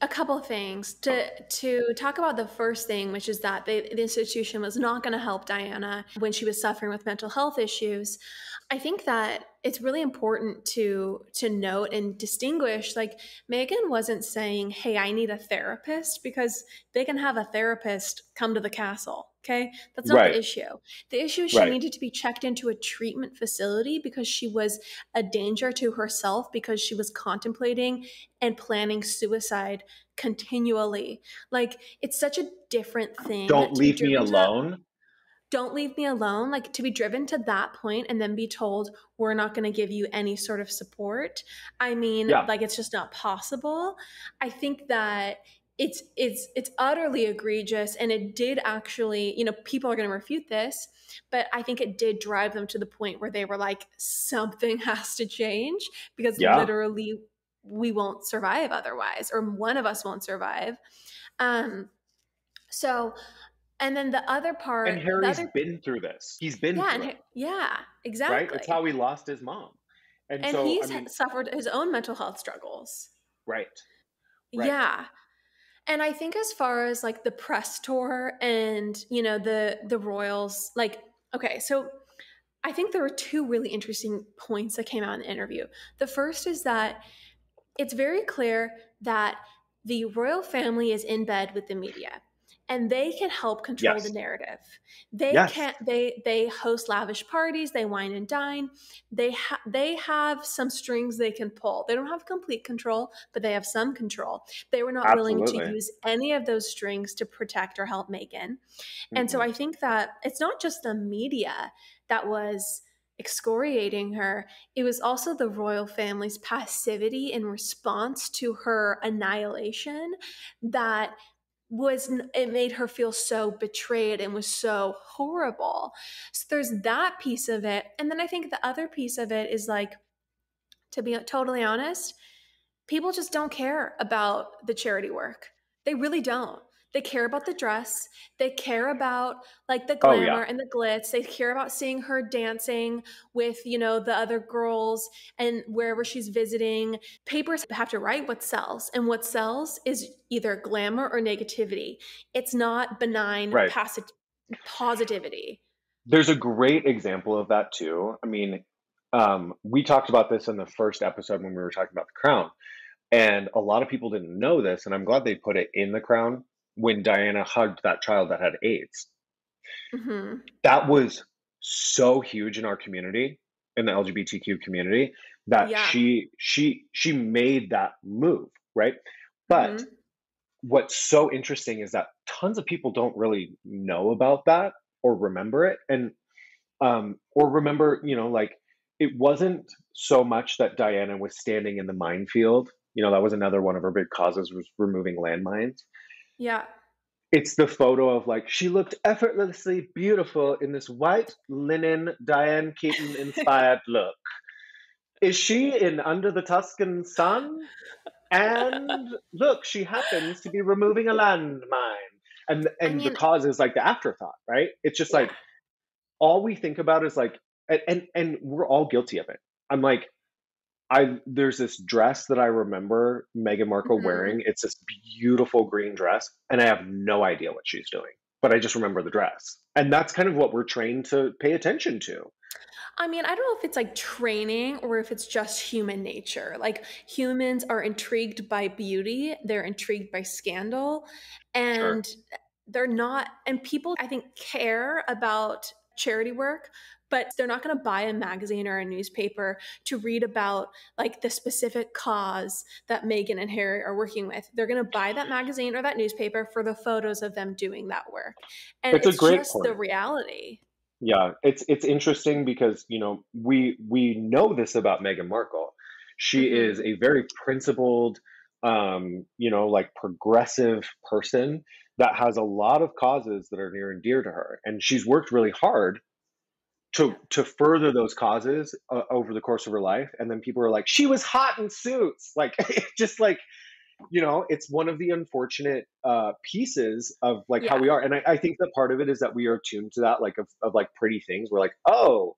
a couple of things to talk about. The first thing, which is that the institution was not going to help Diana when she was suffering with mental health issues. I think that it's really important to note and distinguish, like, Meghan wasn't saying, hey, I need a therapist, because they can have a therapist come to the castle. Okay. That's not the issue. The issue is she needed to be checked into a treatment facility because she was a danger to herself, because she was contemplating and planning suicide continually. Like, it's such a different thing. Don't leave me alone. Don't leave me alone. Like, to be driven to that point and then be told, we're not going to give you any sort of support. I mean, like, it's just not possible. I think that it's utterly egregious, and it did actually, people are going to refute this, but I think it did drive them to the point where they were like, something has to change, because literally we won't survive otherwise, or one of us won't survive. So, and then the other part, and Harry's been through this. He's been through it. Yeah, exactly. Right? It's how he lost his mom. And so he's suffered his own mental health struggles. Right. Yeah. And I think as far as like the press tour and, you know, the royals, like, okay, so I think there were two really interesting points that came out in the interview. The first is that it's very clear that the royal family is in bed with the media and they can help control the Yes. narrative. They Yes. can they host lavish parties, they wine and dine. They have some strings they can pull. They don't have complete control, but they have some control. They were not willing to Absolutely. use any of those strings to protect or help Meghan. And so Mm-mm. I think that it's not just the media that was excoriating her, it was also the royal family's passivity in response to her annihilation that it made her feel so betrayed and was so horrible. So there's that piece of it. And then I think the other piece of it is like, to be totally honest, people just don't care about the charity work. They really don't. They care about the dress. They care about like the Oh yeah. glamour and the glitz. They care about seeing her dancing with, you know, the other girls and wherever she's visiting. Papers have to write what sells, and what sells is either glamour or negativity. It's not benign Right. positivity. There's a great example of that too. I mean, we talked about this in the first episode when we were talking about the crown. And a lot of people didn't know this, and I'm glad they put it in the crown when Diana hugged that child that had AIDS. Hmm. That was so huge in our community, in the LGBTQ community, that Yeah. she made that move, right? But Hmm. what's so interesting is that tons of people don't really know about that or remember it, and or remember, you know, like it wasn't so much that Diana was standing in the minefield. You know, that was another one of her big causes, was removing landmines. Yeah. It's the photo of like she looked effortlessly beautiful in this white linen Diane Keaton inspired look. Is she in Under the Tuscan Sun? And look, she happens to be removing a landmine. I And the mean, cause is like the afterthought, right? It's just yeah. like all we think about is like, and we're all guilty of it. I'm like, there's this dress that I remember Meghan Markle Mhm. wearing. It's this beautiful green dress, and I have no idea what she's doing, but I just remember the dress. And that's kind of what we're trained to pay attention to. I mean, I don't know if it's like training or if it's just human nature. Like humans are intrigued by beauty, they're intrigued by scandal, Sure. and they're not, and people I think care about charity work, but they're not going to buy a magazine or a newspaper to read about like the specific cause that Meghan and Harry are working with. They're going to buy that magazine or that newspaper for the photos of them doing that work. And It's a it's great just the point. reality. Yeah, it's interesting because, you know, we know this about Meghan Markle. She is Mhm. a very principled, you know, like progressive person that has a lot of causes that are near and dear to her, and she's worked really hard Yeah. to further those causes over the course of her life. And then people are like, she was hot in Suits, like it's just like, you know, it's one of the unfortunate pieces of like how Yeah. we are. And I think that part of it is that we are tuned to that, like of like pretty things. We're like, oh,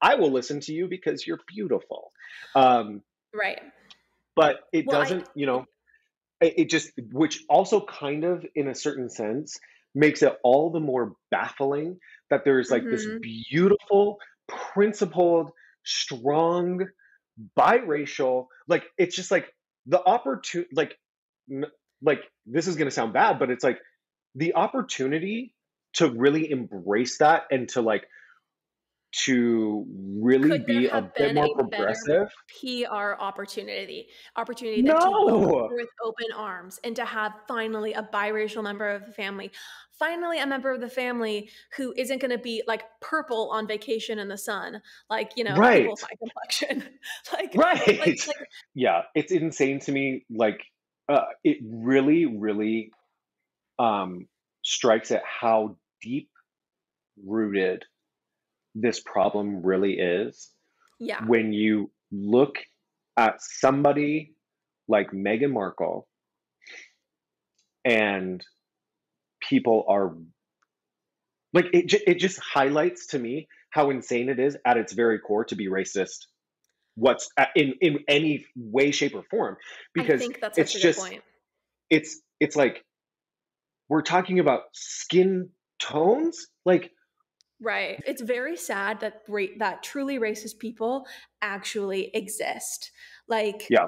I will listen to you because you're beautiful. Um, Right. but it Well, doesn't, you know, it just, which also kind of in a certain sense makes it all the more baffling that there's like this mhm. beautiful, principled, strong, biracial, like it's just like the opportunity, like like this is going to sound bad, but it's like the opportunity to really embrace that and to like to really Could there be a have bit been more a better progressive. PR opportunity than to welcome No. her with open arms and to have finally a biracial member of the family, finally a member of the family who isn't going to be like purple on vacation in the sun, like, you know, people Right. of my complexion. like, Right. like, Yeah, it's insane to me. Like, it really, really um, strikes at how deep rooted this problem really is yeah, when you look at somebody like Meghan Markle and people are like, it just highlights to me how insane it is at its very core to be racist in any way, shape, or form, I because think that's such it's a good just point. it's like we're talking about skin tones. Like, Right. It's very sad that that truly racist people actually exist. Like, yeah.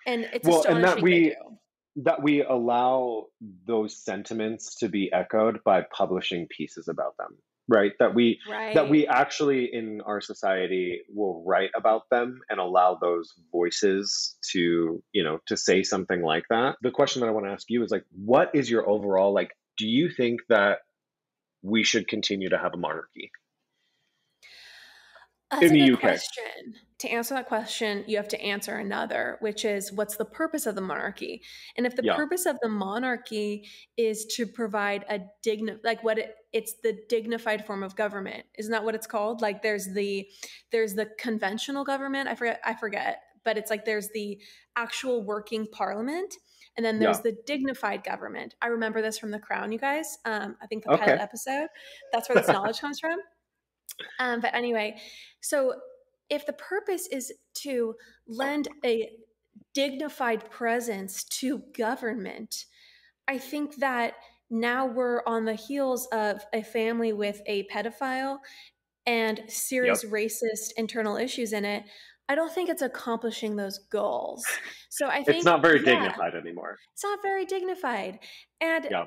and it's Well, and astonishing they do. that we allow those sentiments to be echoed by publishing pieces about them, right? That Right. we actually in our society will write about them and allow those voices to, to say something like that. The question that I want to ask you is like, what is your overall, like, do you think that we should continue to have a monarchy That's in a the good UK? question. To answer that question, you have to answer another, which is what's the purpose of the monarchy? And if the Yeah. purpose of the monarchy is to provide a like what it's the dignified form of government. Isn't that what it's called? Like there's the conventional government. I forget, but it's like there's the actual working parliament, and then Yeah. there's the dignified government. I remember this from The Crown, you guys. I think the pilot Okay. episode. That's where this knowledge comes from. But anyway, so if the purpose is to lend a dignified presence to government, I think that now we're on the heels of a family with a pedophile and Yep. serious racist internal issues in it. I don't think it's accomplishing those goals. So I It's think, not very yeah, dignified anymore. it's not very dignified. And Yeah.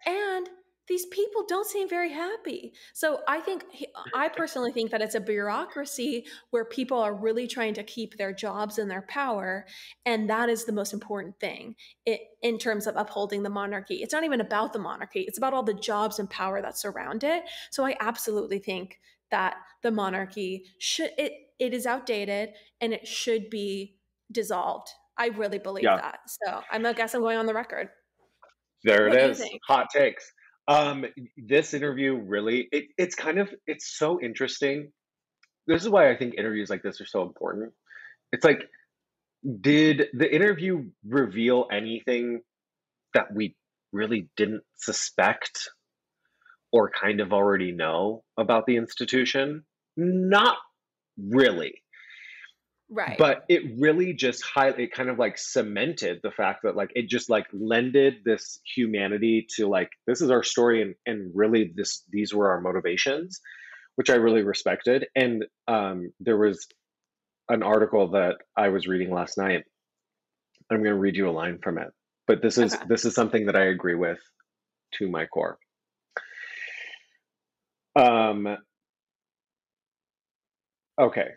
and these people don't seem very happy. So I personally think that it's a bureaucracy where people are really trying to keep their jobs and their power. And that is the most important thing in terms of upholding the monarchy. It's not even about the monarchy, it's about all the jobs and power that surround it. So I absolutely think that the monarchy it is outdated and it should be dissolved. I really believe Yeah. that. So I guess I'm going on the record. There it What do you is. think? Hot takes. Um, this interview really, it's so interesting. This is why I think interviews like this are so important. It's like, did the interview reveal anything that we really didn't suspect or kind of already know about the institution? Not really. Right. But it really just it kind of like cemented the fact that like it just like lended this humanity to like this is our story, and really these were our motivations, which I really respected. And there was an article that I was reading last night. I'm going to read you a line from it, but this is Okay. this is something that I agree with to my core. um okay,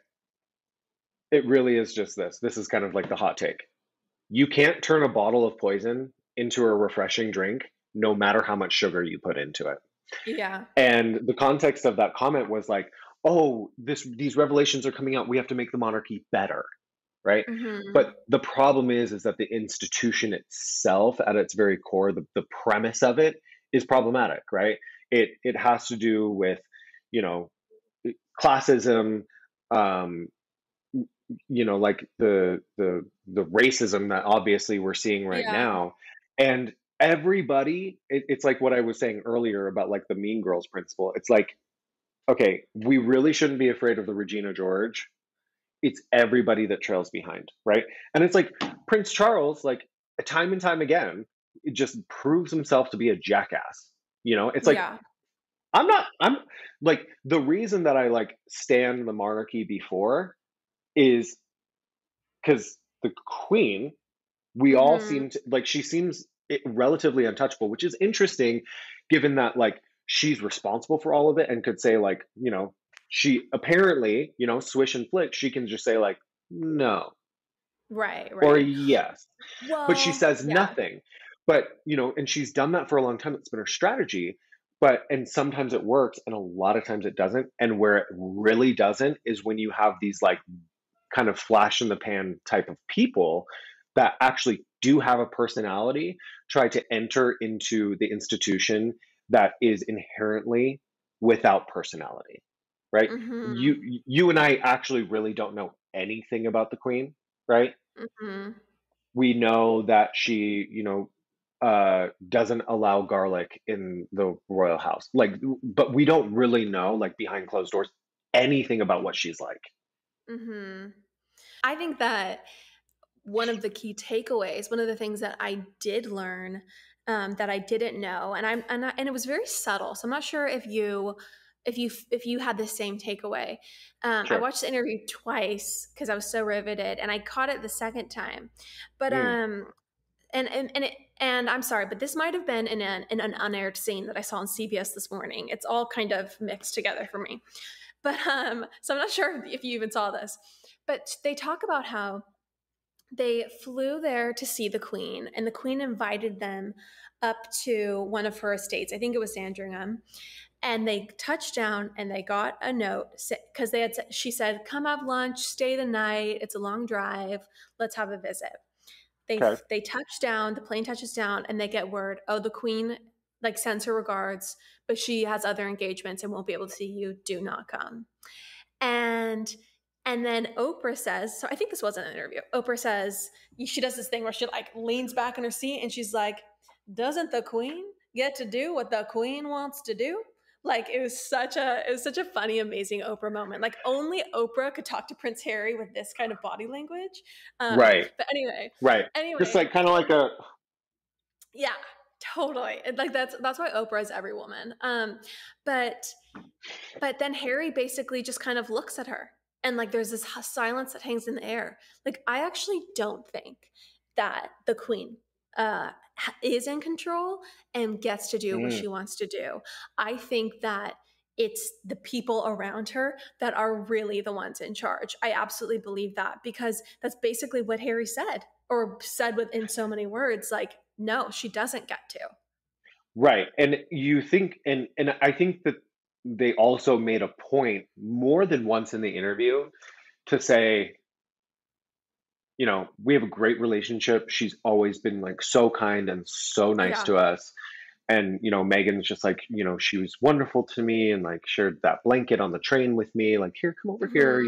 it really is just this is kind of like the hot take. You can't turn a bottle of poison into a refreshing drink, no matter how much sugar you put into it. Yeah. And the context of that comment was like, oh, these revelations are coming out. We have to make the monarchy better, right? Mhm. But the problem is that the institution itself, at its very core, the premise of it is problematic, right? It has to do with, you know, classism, um, like the racism that obviously we're seeing right Yeah. now. And everybody, it's like what I was saying earlier about like the Mean Girls principle. It's like, okay, we really shouldn't be afraid of the Regina George. It's everybody that trails behind, right? And it's like Prince Charles, like time and time again, it just proves himself to be a jackass. It's like Yeah. I'm like the reason that I like stand the monarchy before is because the queen, we all Mhm. seem to like, she seems relatively untouchable, which is interesting given that like she's responsible for all of it and could say like, she apparently, swish and flick, she can just say like no Right, or right. yes, but she Well, says yeah. nothing. But and she's done that for a long time. It's been her strategy. And sometimes it works and a lot of times it doesn't. And where it really doesn't is when you have these like kind of flash in the pan type of people that actually do have a personality try to enter into the institution that is inherently without personality, right? you Mhm. you and I actually really don't know anything about the queen, right? Mhm. We know that she, doesn't allow garlic in the royal house, like, but we don't really know, like, behind closed doors, anything about what she's like. Mhm. I think that one of the key takeaways, one of the things that I did learn that I didn't know, and it was very subtle. So I'm not sure if you had the same takeaway. I Sure. watched the interview twice because I was so riveted, and I caught it the second time. But Mm. and I'm sorry, but this might have been in an unaired scene that I saw on CBS this morning. It's all kind of mixed together for me. But so I'm not sure if you even saw this. But they talk about how they flew there to see the Queen, and the Queen invited them up to one of her estates. I think it was Sandringham. And they touched down and they got a note because she said, "Come have lunch, stay the night. It's a long drive. Let's have a visit." Okay. They touch down, the plane touches down, and they get word, "Oh, the Queen like sends her regards, but she has other engagements and won't be able to see you. Do not come." And and then Oprah says, so I think this was an interview. Oprah says, she does this thing where she like leans back in her seat and she's like, "Doesn't the Queen get to do what the Queen wants to do?" Like it was such a funny, amazing Oprah moment. Like only Oprah could talk to Prince Harry with this kind of body language. Right. But anyway, Right. Just like kind of like a yeah, totally. Like that's why Oprah is every woman. But then Harry basically just kind of looks at her, and like there's this silence that hangs in the air. Like I actually don't think that the Queen is in control and gets to do what mm, she wants to do. I think that it's the people around her that are really the ones in charge. I absolutely believe that because that's basically what Harry said, or said within so many words. Like, no, she doesn't get to. right. And you think and I think that they also made a point more than once in the interview to say, we have a great relationship. She's always been like so kind and so nice Yeah. to us. And, Megan's just like, she was wonderful to me and like shared that blanket on the train with me, like, here, come over here,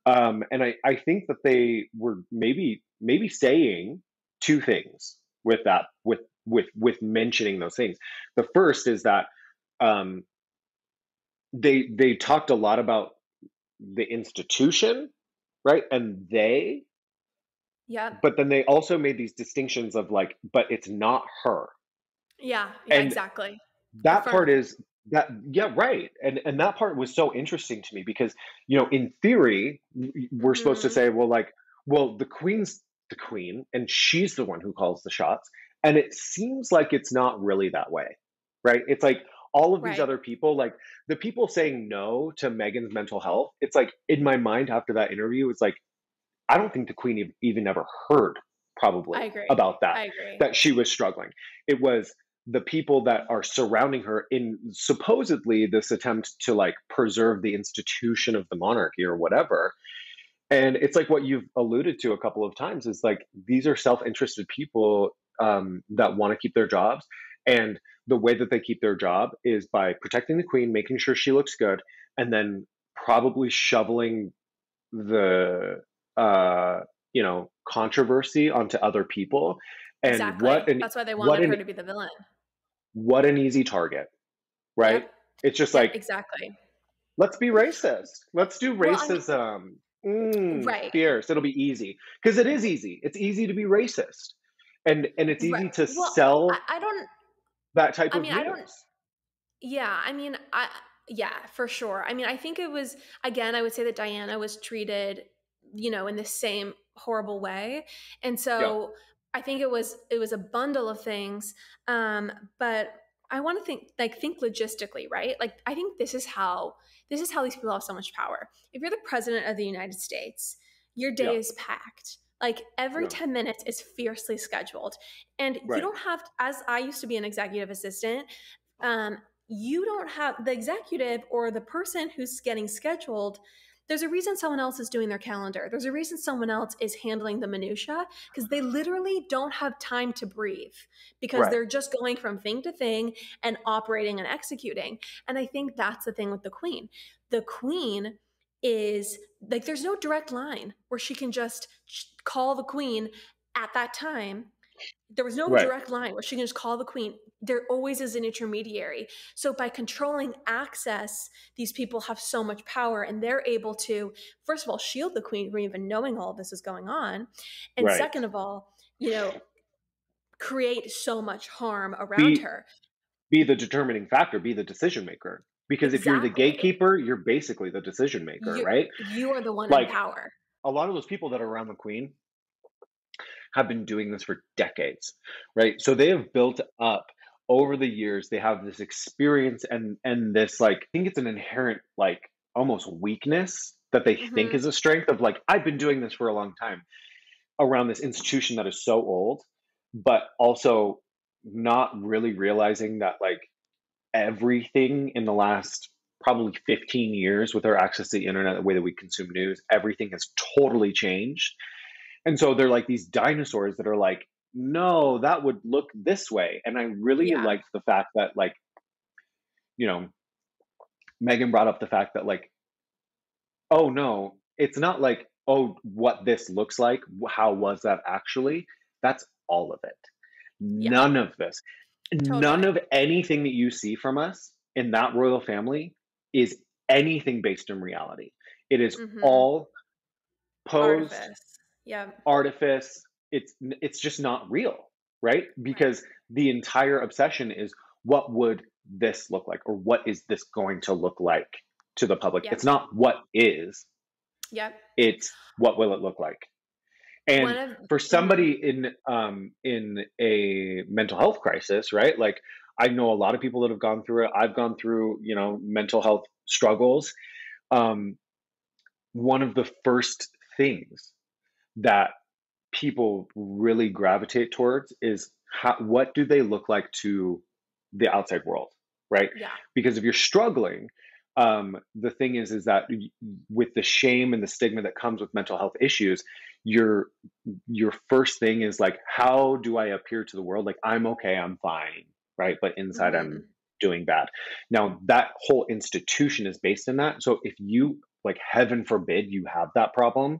Hmm. And I think that they were maybe saying two things with that, with mentioning those things. The first is that um, they talked a lot about the institution, right? And Yep. but then they also made these distinctions of like, but it's not her. Yeah. Yeah. And Exactly. that part Affirm. is that, yeah, right. And that part was so interesting to me because, in theory, we're supposed to Hmm. say, well, like, well, the queen's the queen and she's the one who calls the shots. And it seems like it's not really that way, right? It's like all of these Right. other people, like the people saying no to Megan's mental health, it's like in my mind after that interview, it's like, I don't think the queen even ever heard I probably agree. about that, I agree. that she was struggling. It was the people that are surrounding her in supposedly this attempt to like preserve the institution of the monarchy or whatever. And it's like what you've alluded to a couple of times is like these are self-interested people that want to keep their jobs. And the way that they keep their job is by protecting the queen, making sure she looks good, and then probably shoveling the controversy onto other people. And Exactly. That's why they what wanted an her to be the villain. what an easy target, right? Yep. It's just Yep. like, Exactly. let's be racist, let's do Well, I mean, racism. right. Fierce, it'll be easy because it is easy, it's easy to be racist, and it's Right. easy to Well, sell I don't, that type I of mean, I don't, news. yeah, I mean, yeah, for sure. I mean, I think it was, again, I would say that Diana was treated, in the same horrible way. And Yeah. so I think it was a bundle of things. Um, but I want to think logistically, right? Like I think this is how these people have so much power. If you're the president of the United States, your day Yeah. is packed. Like every Yeah. 10 minutes is fiercely scheduled. And you Right. don't have, as I used to be an executive assistant, um, you don't have the executive or the person who's getting scheduled. There's a reason someone else is doing their calendar. There's a reason someone else is handling the minutia because they literally don't have time to breathe because Right. they're just going from thing to thing and operating and executing. And I think that's the thing with the queen. The queen is like, there's no direct line where she can just call the queen at that time There was no Right. direct line where she can just call the queen. There always is an intermediary. So by controlling access, these people have so much power, and they're able to, first of all, shield the queen from even knowing all of this is going on. And Right. second of all, create so much harm around Be her. be the determining factor, be the decision maker. Because if you're the Exactly. gatekeeper, you're basically the decision maker, right? You are the one in Like power. a lot of those people that are around the queen have been doing this for decades, right? So they have built up over the years. They have this experience and this, like, I think it's an inherent, like, almost weakness that they think Hmm. is a strength of, like, I've been doing this for a long time around this institution that is so old, but also not really realizing that, like, everything in the last probably 15 years with our access to the internet, the way that we consume news, everything has totally changed. And so they're like these dinosaurs that are like, no, that would look this way. And I really Yeah. liked the fact that, like, you know, Megan brought up the fact that, like, oh no, it's not like, oh, what this looks like, how was that actually? That's all of it. Yeah. None of this, none Totally. of anything that you see from us in that royal family is anything based in reality. It is Hmm. all posed, Artifice. Yeah. artifice. It's just not real, right? Right. Because the entire obsession is, what would this look like, or what is this going to look like to the public? Yep. It's not what is, Yep. it's what will it look like. One And of for mhm. somebody in a mental health crisis, right? Like, I know a lot of people that have gone through it. I've gone through, mental health struggles. Um, One of the first things that people really gravitate towards is, what do they look like to the outside world, right? Yeah. Because if you're struggling, the thing is that with the shame and the stigma that comes with mental health issues, your first thing is like, how do I appear to the world? Like, I'm okay, I'm fine, right? But inside, I'm Mhm. doing bad. Now, that whole institution is based in that. So if you, like, heaven forbid, you have that problem,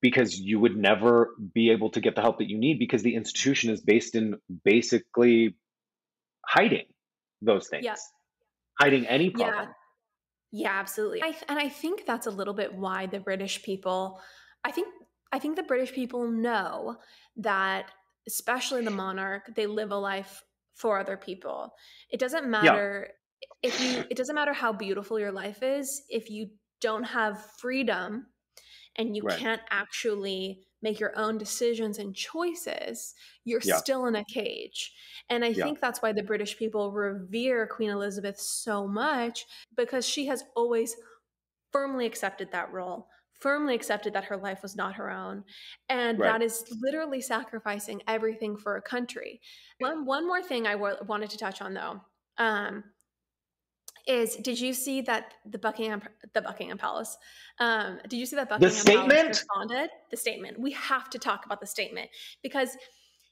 because you would never be able to get the help that you need, because the institution is based in basically hiding those Yeah. things, hiding any Yeah. problem. Yeah, absolutely. And I think that's a little bit why the British people, I think I think the British people know that, especially the monarch, they live a life for other people. It doesn't Yeah, matter it doesn't matter how beautiful your life is if you don't have freedom and you right. can't actually make your own decisions and choices, you're Yeah, still in a cage. And I yeah, think that's why the British people revere Queen Elizabeth so much, because she has always firmly accepted that role, firmly accepted that her life was not her own. And right. that is literally sacrificing everything for a country. One more thing I wanted to touch on, though. Um, is did you see that the Buckingham Palace? Did you see that The Buckingham Palace statement, responded? The statement. We have to talk about the statement because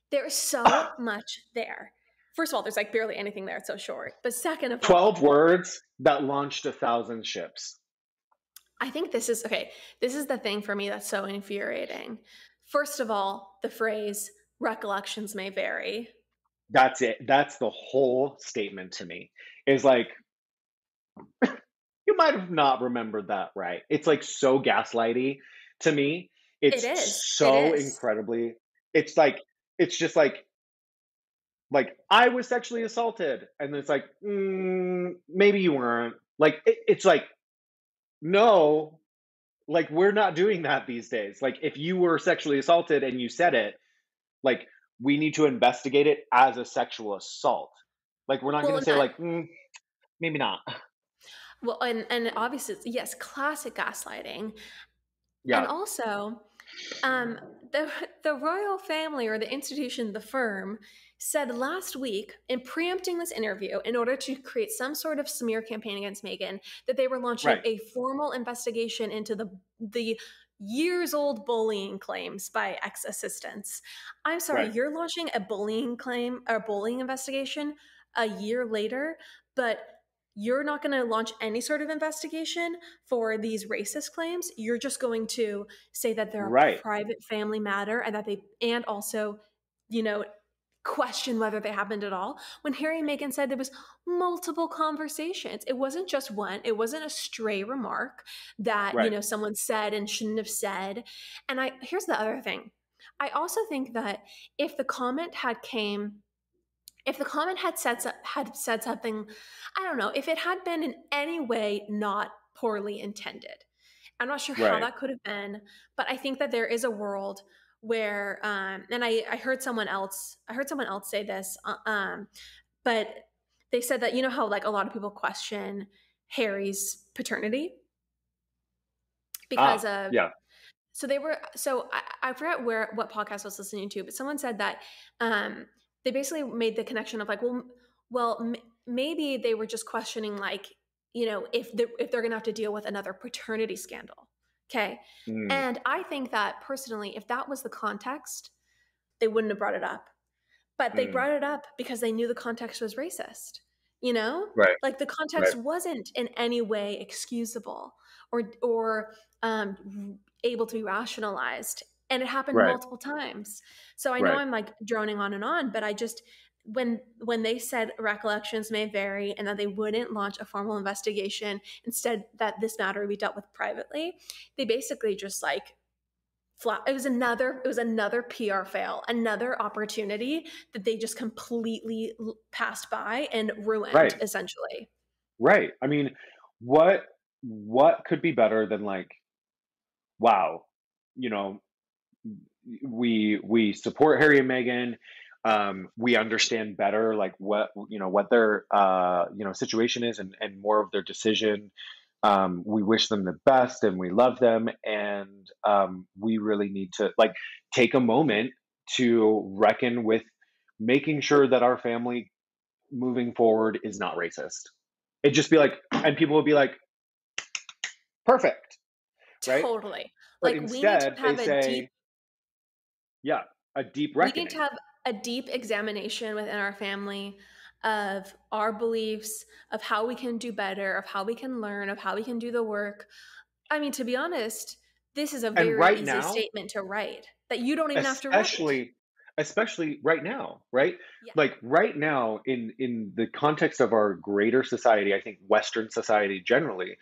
there's so much there. First of all, there's like barely anything there. It's so short. But second of 12 all, words that launched 1,000 ships. I think this is okay. This is the thing for me that's so infuriating. First of all, the phrase recollections may vary. That's it. That's the whole statement to me. Is like, you might have not remembered that right. It's like so gaslighty to me. It It's is. It so is. incredibly, it's like, it's just like, I was sexually assaulted, and it's like, maybe you weren't. Like, it's like, no, like, we're not doing that these days. Like, if you were sexually assaulted and you said it, like, we need to investigate it as a sexual assault. Like, we're not Well, going to and say like, maybe not. and obviously, yes, classic gaslighting. And Yeah, also, um, the the royal family or the institution, the firm, said last week in preempting this interview in order to create some sort of smear campaign against Meghan that they were launching right, a formal investigation into the years old bullying claims by ex assistants. I'm sorry, right, you're launching a bullying claim or bullying investigation a year later, but you're not going to launch any sort of investigation for these racist claims. You're just going to say that they're a right. private family matter and that they and also question whether they happened at all. When Harry and Meghan said there was multiple conversations, it wasn't just one. It wasn't a stray remark that Right. someone said and shouldn't have said. And here's the other thing. I also think that if the comment had said something, I don't know, if it had been in any way not poorly intended, I'm not sure how Right. that could have been, but I think that there is a world where, and I heard someone else say this, but they said that how like a lot of people question Harry's paternity because of Yeah. I forget what podcast I was listening to, but someone said that they basically made the connection of like, maybe they were just questioning like, if they're going to have to deal with another paternity scandal. Okay. Mm. And I think that personally, if that was the context, they wouldn't have brought it up. But they brought it up because they knew the context was racist. Right. Like the context wasn't in any way excusable or able to be rationalized, and it happened Right. multiple times. So I know Right. I'm like droning on and on, but I just when they said recollections may vary and that they wouldn't launch a formal investigation, instead that this matter would be dealt with privately, they basically just like it was another PR fail, another opportunity that they just completely passed by and ruined, Right. essentially. Right. I mean, what could be better than like, wow, you know, we support Harry and Meghan. We understand better like what their situation is and more of their decision. We wish them the best and we love them, and we really need to like take a moment to reckon with making sure that our family moving forward is not racist. It'd just be like, and people would be like, perfect, right? Totally. But Like instead, they say, yeah, a deep we need to reckoning. have a deep examination within our family of our beliefs, of how we can do better, of how we can learn, of how we can do the work. I mean, to be honest, this is a And very right easy now, statement to write that you don't even have to write. especially right now, right? Yeah. Like right now, in the context of our greater society, I think Western society generally,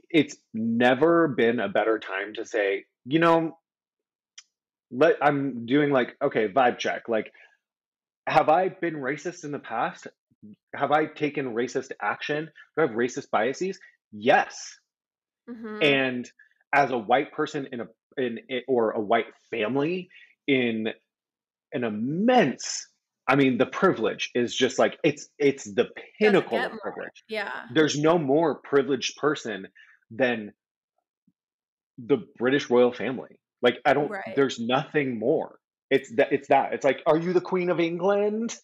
it's never been a better time to say, I'm doing like, okay, vibe check. Like, have I been racist in the past? Have I taken racist action? Do I have racist biases? Yes. Mm-hmm. And as a white person or a white family in an immense, I mean, the privilege is just like it's the Doesn't pinnacle get of more. privilege. Yeah. There's no more privileged person than the British royal family. Like I don't Right. there's nothing more. It's like, are you the Queen of England?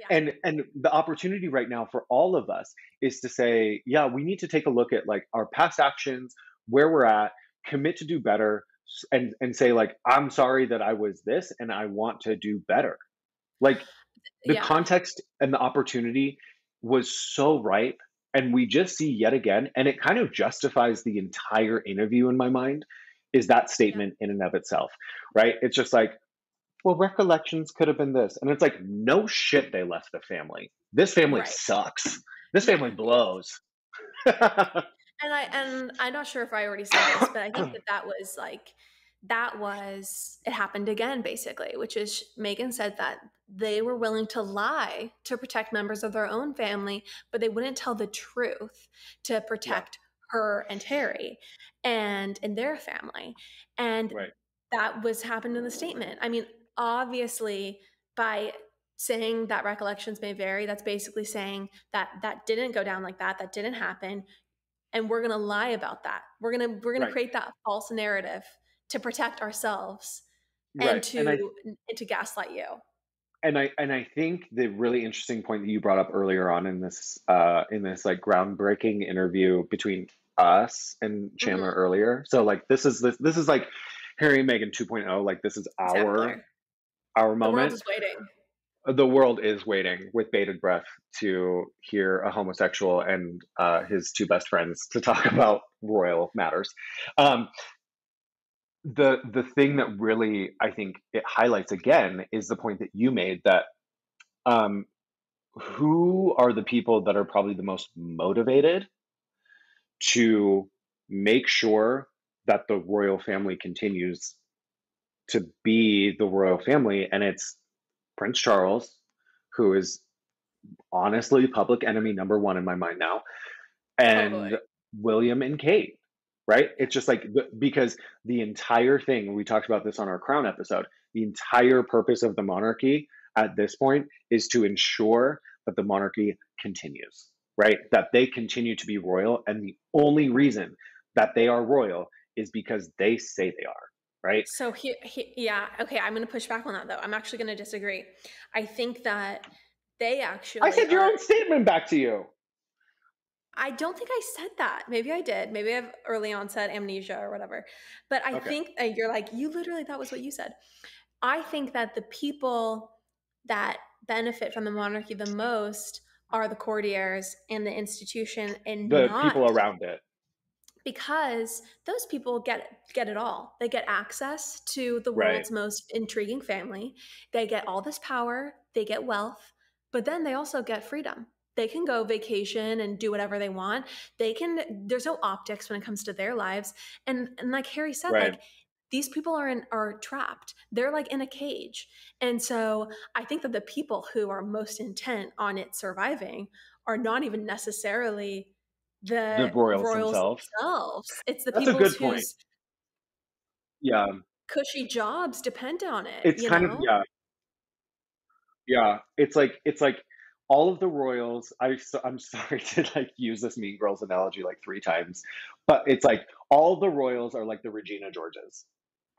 Yeah. And the opportunity right now for all of us is to say, yeah, we need to take a look at like our past actions, where we're at, commit to do better, and say like, I'm sorry that I was this and I want to do better. Like the Yeah. context and the opportunity was so ripe, and we just see yet again, and it kind of justifies the entire interview in my mind, is that Yeah. statement in and of itself, right? It's just like, well, recollections could have been this. And it's like, no shit, they left the family. This family Right. sucks. This Yeah. family blows. And I'm not sure if I already said this, but I think that was it happened again, basically, which is Meghan said that they were willing to lie to protect members of their own family, but they wouldn't tell the truth to Yeah, protect her and Harry and their family. And right, that was happened in the statement. I mean, obviously, by saying that recollections may vary, that's basically saying that that didn't go down like that, that didn't happen, and we're going to lie about that. We're going to right, create that false narrative to protect ourselves and right. to gaslight you. And I think the really interesting point that you brought up earlier on in this like groundbreaking interview between us and Chandler Mm-hmm. earlier. So like this is like Harry and Meghan 2.0. Like this is Exactly. our The world moment. is waiting. The world is waiting with bated breath to hear a homosexual and his two best friends to talk about royal matters. Um, the thing that really I think it highlights again is the point that you made that um, who are the people that are probably the most motivated to make sure that the royal family continues to be the royal family, and it's Prince Charles, who is honestly public enemy number one in my mind now, and Totally. William and Kate, right? Yeah. It's just like because the entire thing, we talked about this on our Crown episode, the entire purpose of the monarchy at this point is to ensure that the monarchy continues, right? That they continue to be royal. And the only reason that they are royal is because they say they are, right? So yeah, okay, I'm going to push back on that though. I'm actually going to disagree. I think that they I actually said your are. own statement back to you. I don't think I said that. Maybe I did. Maybe I've early onset amnesia or whatever. But I Okay. think you're like, you literally, that was what you said. I think that the people that benefit from the monarchy the most are the courtiers and the institution, and The not people around it. because those people get it all. They get access to the Right. world's most intriguing family. They get all this power, they get wealth, but then they also get freedom. They can go vacation and do whatever they want. There's no optics when it comes to their lives. And like Harry said, Right. like these people are trapped. They're like in a cage. And so I think that the people who are most intent on it surviving are not even necessarily The the royals royals themselves. themselves. It's the That's a people good point. whose Yeah. cushy jobs depend on it, It's you kind of, know? yeah. Yeah, it's like all of the royals. I'm sorry to like use this Mean Girls analogy like three times, but it's like all the royals are like the Regina Georges,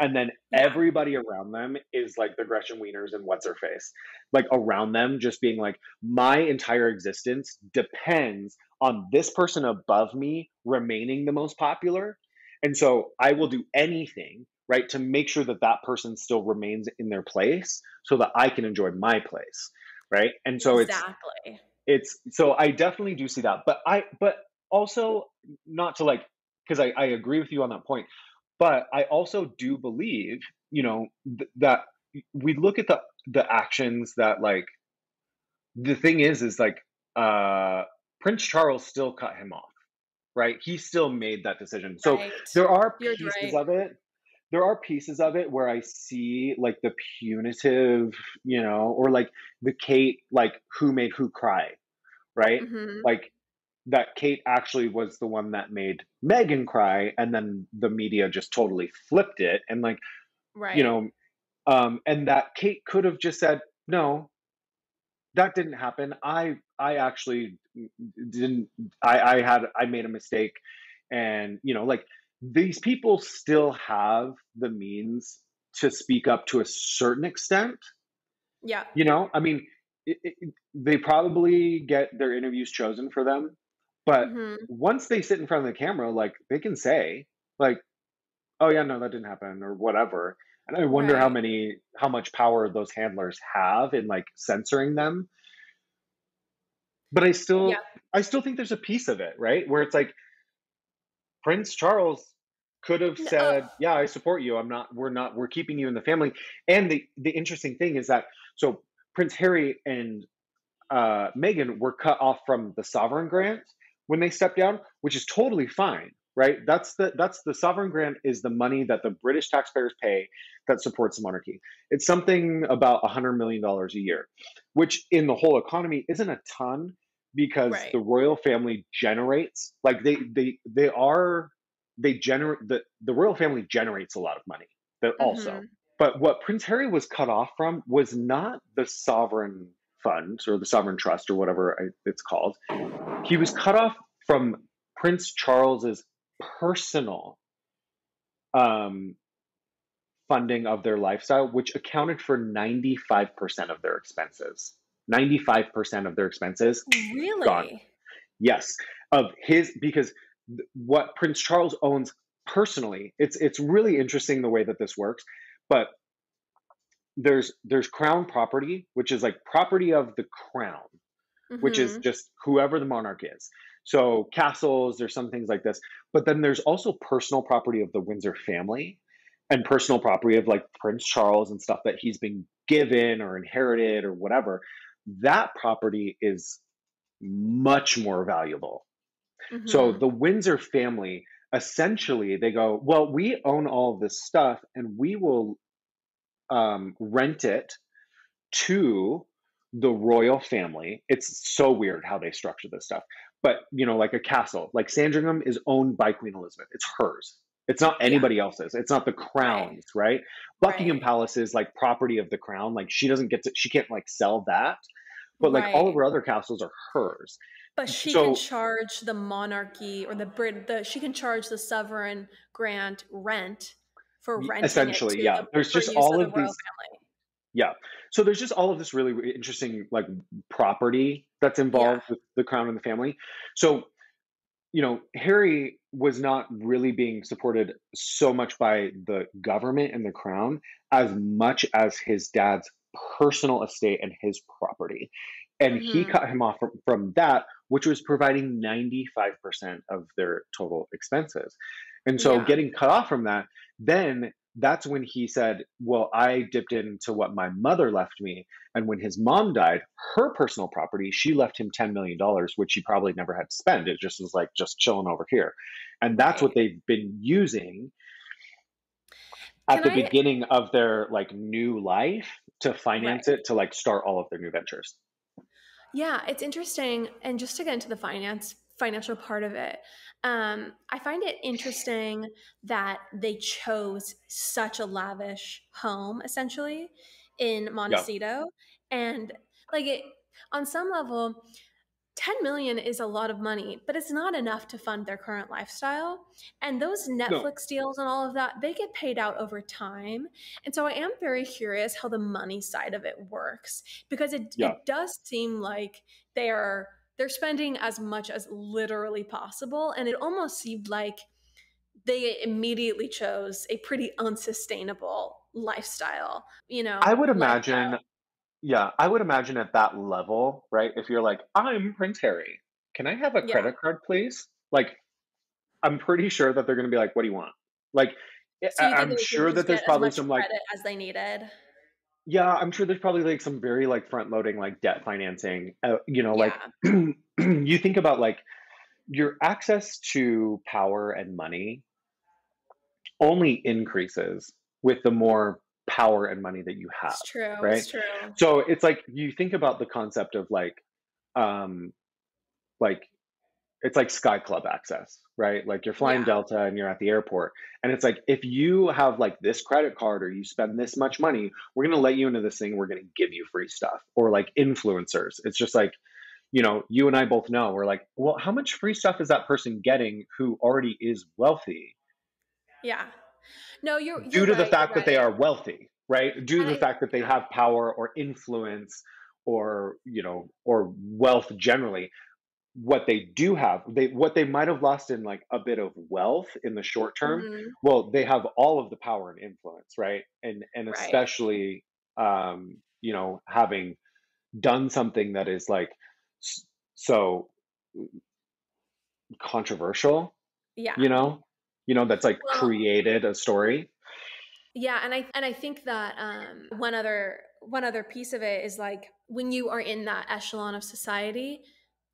and then Yeah, everybody around them is like the Gretchen Wieners and what's her face, like around them, just being like my entire existence depends on this person above me remaining the most popular, and so I will do anything right to make sure that that person still remains in their place so that I can enjoy my place, right? And so exactly. it's so I definitely do see that, but also not to like because I agree with you on that point, but I also do believe that we look at the actions that like the thing is like uh Prince Charles still cut him off, right? He still made that decision. So Right. there are You're pieces right. of it there are pieces of it where I see like the punitive, or like the Kate, like who made who cry, right? Mhm. Like that Kate actually was the one that made Meghan cry, and then the media just totally flipped it, and like you Right. know, and that Kate could have just said, "No, that didn't happen. I actually didn't. I made a mistake," and like these people still have the means to speak up to a certain extent. Yeah. I mean, they probably get their interviews chosen for them, but Mhm. once they sit in front of the camera, like they can say, like, "Oh yeah, no, that didn't happen," or whatever. And I wonder Right. how much power those handlers have in like censoring them. But Yeah. I still think there's a piece of it, right? Where it's like Prince Charles could have No, said, "Yeah, I support you. We're keeping you in the family." And the interesting thing is that so Prince Harry and Meghan were cut off from the sovereign grant when they stepped down, which is totally fine, right? That's the sovereign grant is the money that the British taxpayers pay that supports the monarchy. It's something about $100 million a year, which in the whole economy isn't a ton because right. the royal family generates like they generate the royal family generates a lot of money. That also, Mhm. but what Prince Harry was cut off from was not the sovereign fund or the sovereign trust or whatever it's called. He was cut off from Prince Charles's personal um, funding of their lifestyle, which accounted for 95% of their expenses. 95% of their expenses gone. Really? Yes, of his because what Prince Charles owns personally, it's really interesting the way that this works, but there's crown property, which is like property of the crown, which is Mhm. just whoever the monarch is. So castles, there's some things like this, but then there's also personal property of the Windsor family, and personal property of like Prince Charles and stuff that he's been given or inherited or whatever, that property is much more valuable. So Mm-hmm. the Windsor family, essentially, they go, well, we own all of this stuff and we will rent it to the royal family. It's so weird how they structure this stuff. But, like a castle, like Sandringham is owned by Queen Elizabeth. It's hers. It's not Yeah. anybody else's. It's not the Right. crown's, right? Buckingham Right. Palace is like property of the crown. Like she can't like sell that. But like all of Right. her other castles are hers. But she can So charge the monarchy or she can charge the sovereign grant rent for renting it essentially, to yeah, the there's for just use all of the of royal these. family. Yeah. So there's just all of this really interesting like property that's Yeah. involved with the crown and the family. So, Harry was not really being supported so much by the government and the crown as much as his dad's personal estate and his property. And he Mm-hmm. cut him off from that, which was providing 95% of their total expenses. And so Yeah. getting cut off from that, then that's when he said, well, I dipped into what my mother left me. And when his mom died, her personal property, she left him $10 million, which he probably never had to spend. It just was like just chilling over here. And that's what Right. they've been using at Can the I beginning of their like new life to finance Right. it to like start all of their new ventures. Yeah, it's interesting. And just to get into the financial part of it, I find it interesting that they chose such a lavish home, essentially, in Yeah. Montecito. And like it on some level, 10 million is a lot of money, but it's not enough to fund their current lifestyle. And those No. Netflix deals and all of that, they get paid out over time. And so I am very curious how the money side of it works because it Yeah. it does seem like they're spending as much as literally possible, and it almost seemed like they immediately chose a pretty unsustainable lifestyle, I would lifestyle. imagine, yeah, I would imagine at that level, right? If you're like, I'm Prince Harry, can I have a Yeah. credit card, please? Like, I'm pretty sure that they're going to be like, what do you want? Like, So you think I'm they could sure that just there's get as probably much some like, credit as they needed? yeah, I'm sure there's probably like some very like front loading like debt financing. Like Yeah. you think about like your access to power and money only increases with the more power and money that you have, It's true. right? It's true. So it's like you think about the concept of um, like it's like Sky Club access, right? Like you're flying Yeah. Delta and you're at the airport. And it's like, if you have like this credit card or you spend this much money, we're going to let you into this thing. We're going to give you free stuff. Or like influencers. It's just like, you and I both know we're like, well, how much free stuff is that person getting who already is wealthy Yeah. No, you're due to the right. You're fact that they right. are wealthy, right? Due to And the fact that they yeah. have power or influence or wealth generally. What they do have, what they might have lost in like a bit of wealth in the short term, Mhm. well, they have all of the power and influence, right? And Right. especially having done something that is like so controversial, Yeah. you know, that's like Well, created a story. yeah, and I think that one other piece of it is like when you are in that echelon of society,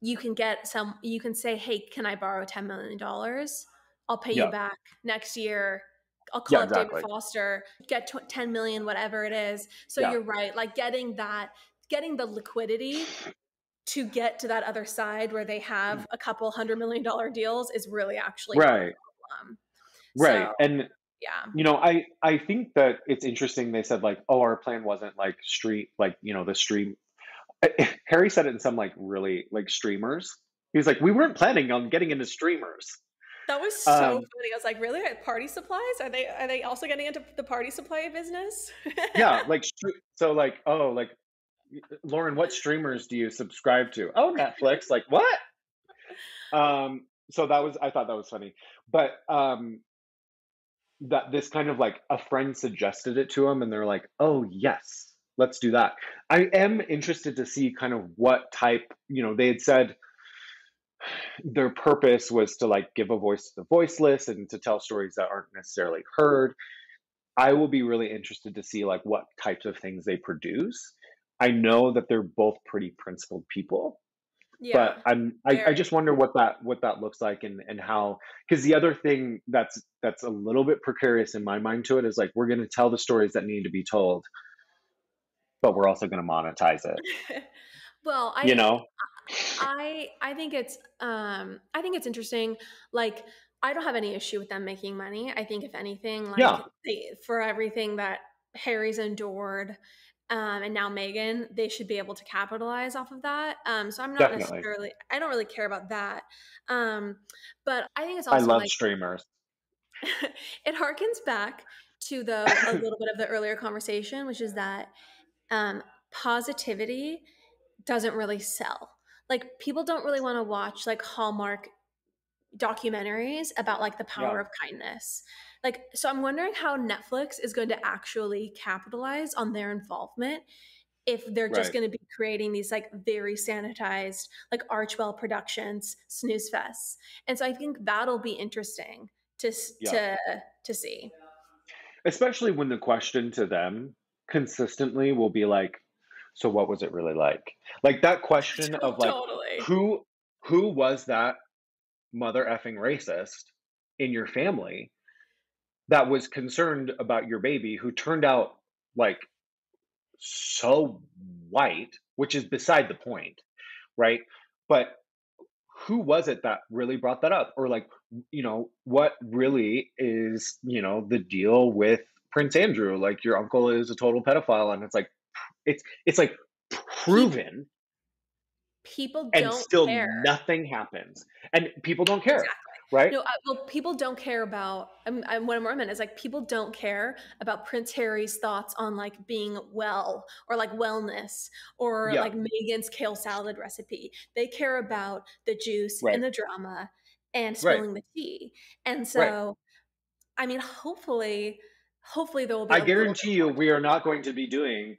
you can say, "Hey, can I borrow $10 million? I'll pay you Yeah, back next year. I'll call yeah, up David exactly. Foster, get 10 million, whatever it is." So Yeah. you're right, like getting the liquidity to get to that other side where they have a couple $100 million deals is really actually not a Right, problem. right. So, And yeah. I think that it's interesting. They said like, oh, our plan wasn't like street, like the stream. Harry said it in some like really like streamers. He was like, we weren't planning on getting into streamers. That was so Um, funny. I was like, "Really? At party supplies? Are they also getting into the party supply business?" yeah, like so like, oh, like Lauren, what streamers do you subscribe to? Oh, Netflix. Like what? So I thought that was funny, but that this kind of like a friend suggested it to him, and they're like, oh yes, let's do that. I am interested to see kind of what type. They had said their purpose was to like give a voice to the voiceless and to tell stories that aren't necessarily heard. I will be really interested to see like what types of things they produce. I know that they're both pretty principled people, but Yeah, I very. just wonder what that looks like and how, because the other thing that's a little bit precarious in my mind to it is like we're going to tell the stories that need to be told, but we're also going to monetize it. Well, You know? I think it's interesting. Like, I don't have any issue with them making money. I think if anything, Yeah, like for everything that Harry's endured, and now Meghan, they should be able to capitalize off of that. So definitely. I don't really care about that. Um, but I think it's I also love like streamers. it harkens back to a little bit of the earlier conversation, which is that um, positivity doesn't really sell. Like people don't really want to watch like Hallmark documentaries about like the power Yeah, of kindness. Like so I'm wondering how Netflix is going to actually capitalize on their involvement if they're just right. going to be creating these like very sanitized like Archwell Productions snooze fests. And so I think that'll be interesting to Yeah. to see. Especially when the question to them consistently will be like, so what was it really like? Like that question of like Totally. who who was that mother effing racist in your family that was concerned about your baby who turned out like so white, which is beside the point, right? But who was it that really brought that up? Or like, what really is, the deal with Prince Andrew? Like your uncle is a total pedophile, and it's like People proven, people and don't still care. nothing happens. And people don't care, Exactly. right? No, well, people don't care about. What I meant is like people don't care about Prince Harry's thoughts on like being well or like wellness or Yeah, like Meghan's kale salad recipe. They care about the juice right, and the drama and right, spilling the tea. And right. so, I mean, hopefully there will be I a little bit guarantee you more we are not drama. going to be doing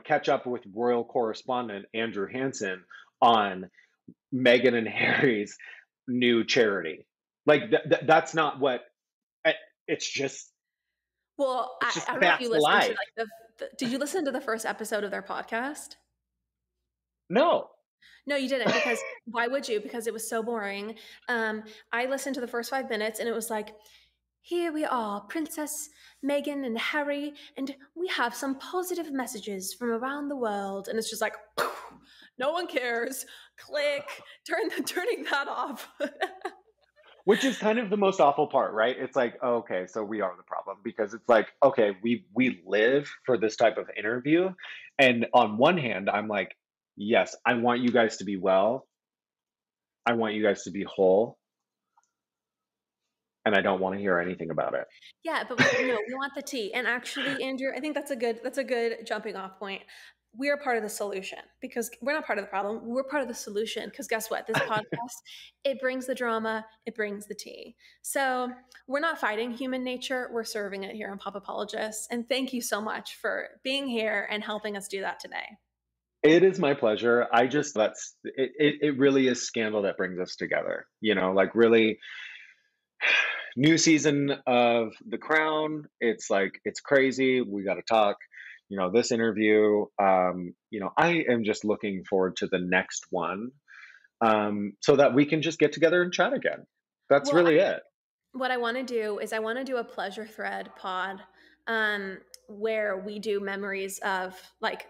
catch up with royal correspondent Andrew Hansen on Meghan and Harry's new charity. Like that's not what eh, it's just Well, it's just I don't know if you that's listened to life. like did you listen to the first episode of their podcast? No. No, you didn't because why would you? Because it was so boring. I listened to the first 5 minutes and it was like, here we are, Princess Meghan and Harry, and we have some positive messages from around the world. And it's just like, no one cares. Click, turning that off. Which is kind of the most awful part, right? It's like, oh, okay, so we are the problem because it's like, okay, we live for this type of interview. And on one hand, I'm like, yes, I want you guys to be well. I want you guys to be whole, and I don't want to hear anything about it. Yeah, but we want the tea. And actually, Andrew, I think that's a good jumping off point. We're part of the solution because we're not part of the problem. We're part of the solution because guess what? This podcast, it brings the drama, it brings the tea. So we're not fighting human nature, we're serving it here on Pop Apologists. And thank you so much for being here and helping us do that today. It is my pleasure. I just that's it really is scandal that brings us together. Like really new season of The Crown. It's like it's crazy. We got to talk. This interview. I am just looking forward to the next one, so that we can just get together and chat again. That's Well, really it. what I want to do is I want to do a pleasure thread pod um, where we do memories of like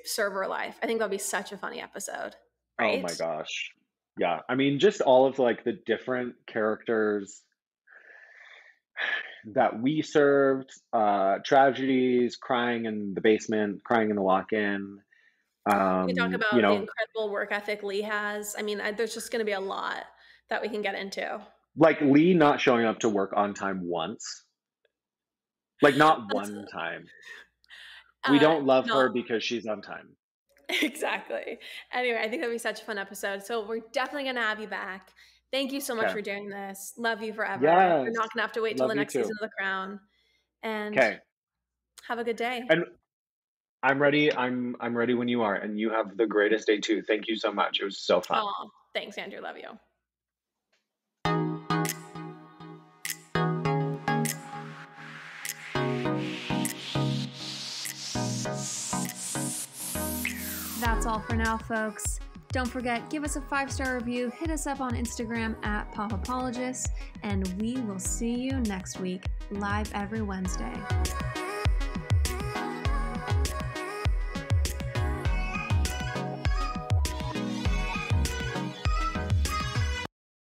server life. I think that'll be such a funny episode, Oh my right? gosh. Yeah. I mean, just all of like the different characters that we served, tragedies, crying in the basement, crying in the walk-in. We can talk Um, you about the know, incredible work ethic Lee has. I mean, there's just going to be a lot that we can get into. like Lee not showing up to work on time once, like not That's one time. We don't love not her because she's on time. exactly. Anyway, I think that'd be such a fun episode. So we're definitely going to have you back. Thank you so much Okay. for doing this. Love you forever. You're Yes. not going to have to wait till Love the you next season too. of The Crown. And Okay. have a good day. And I'm ready. I'm ready when you are. And you have the greatest day too. Thank you so much. It was so fun. Oh, thanks, Andrew. Love you. That's all for now, folks. Don't forget, give us a 5-star review, hit us up on Instagram at Popapologists, and we will see you next week, live every Wednesday.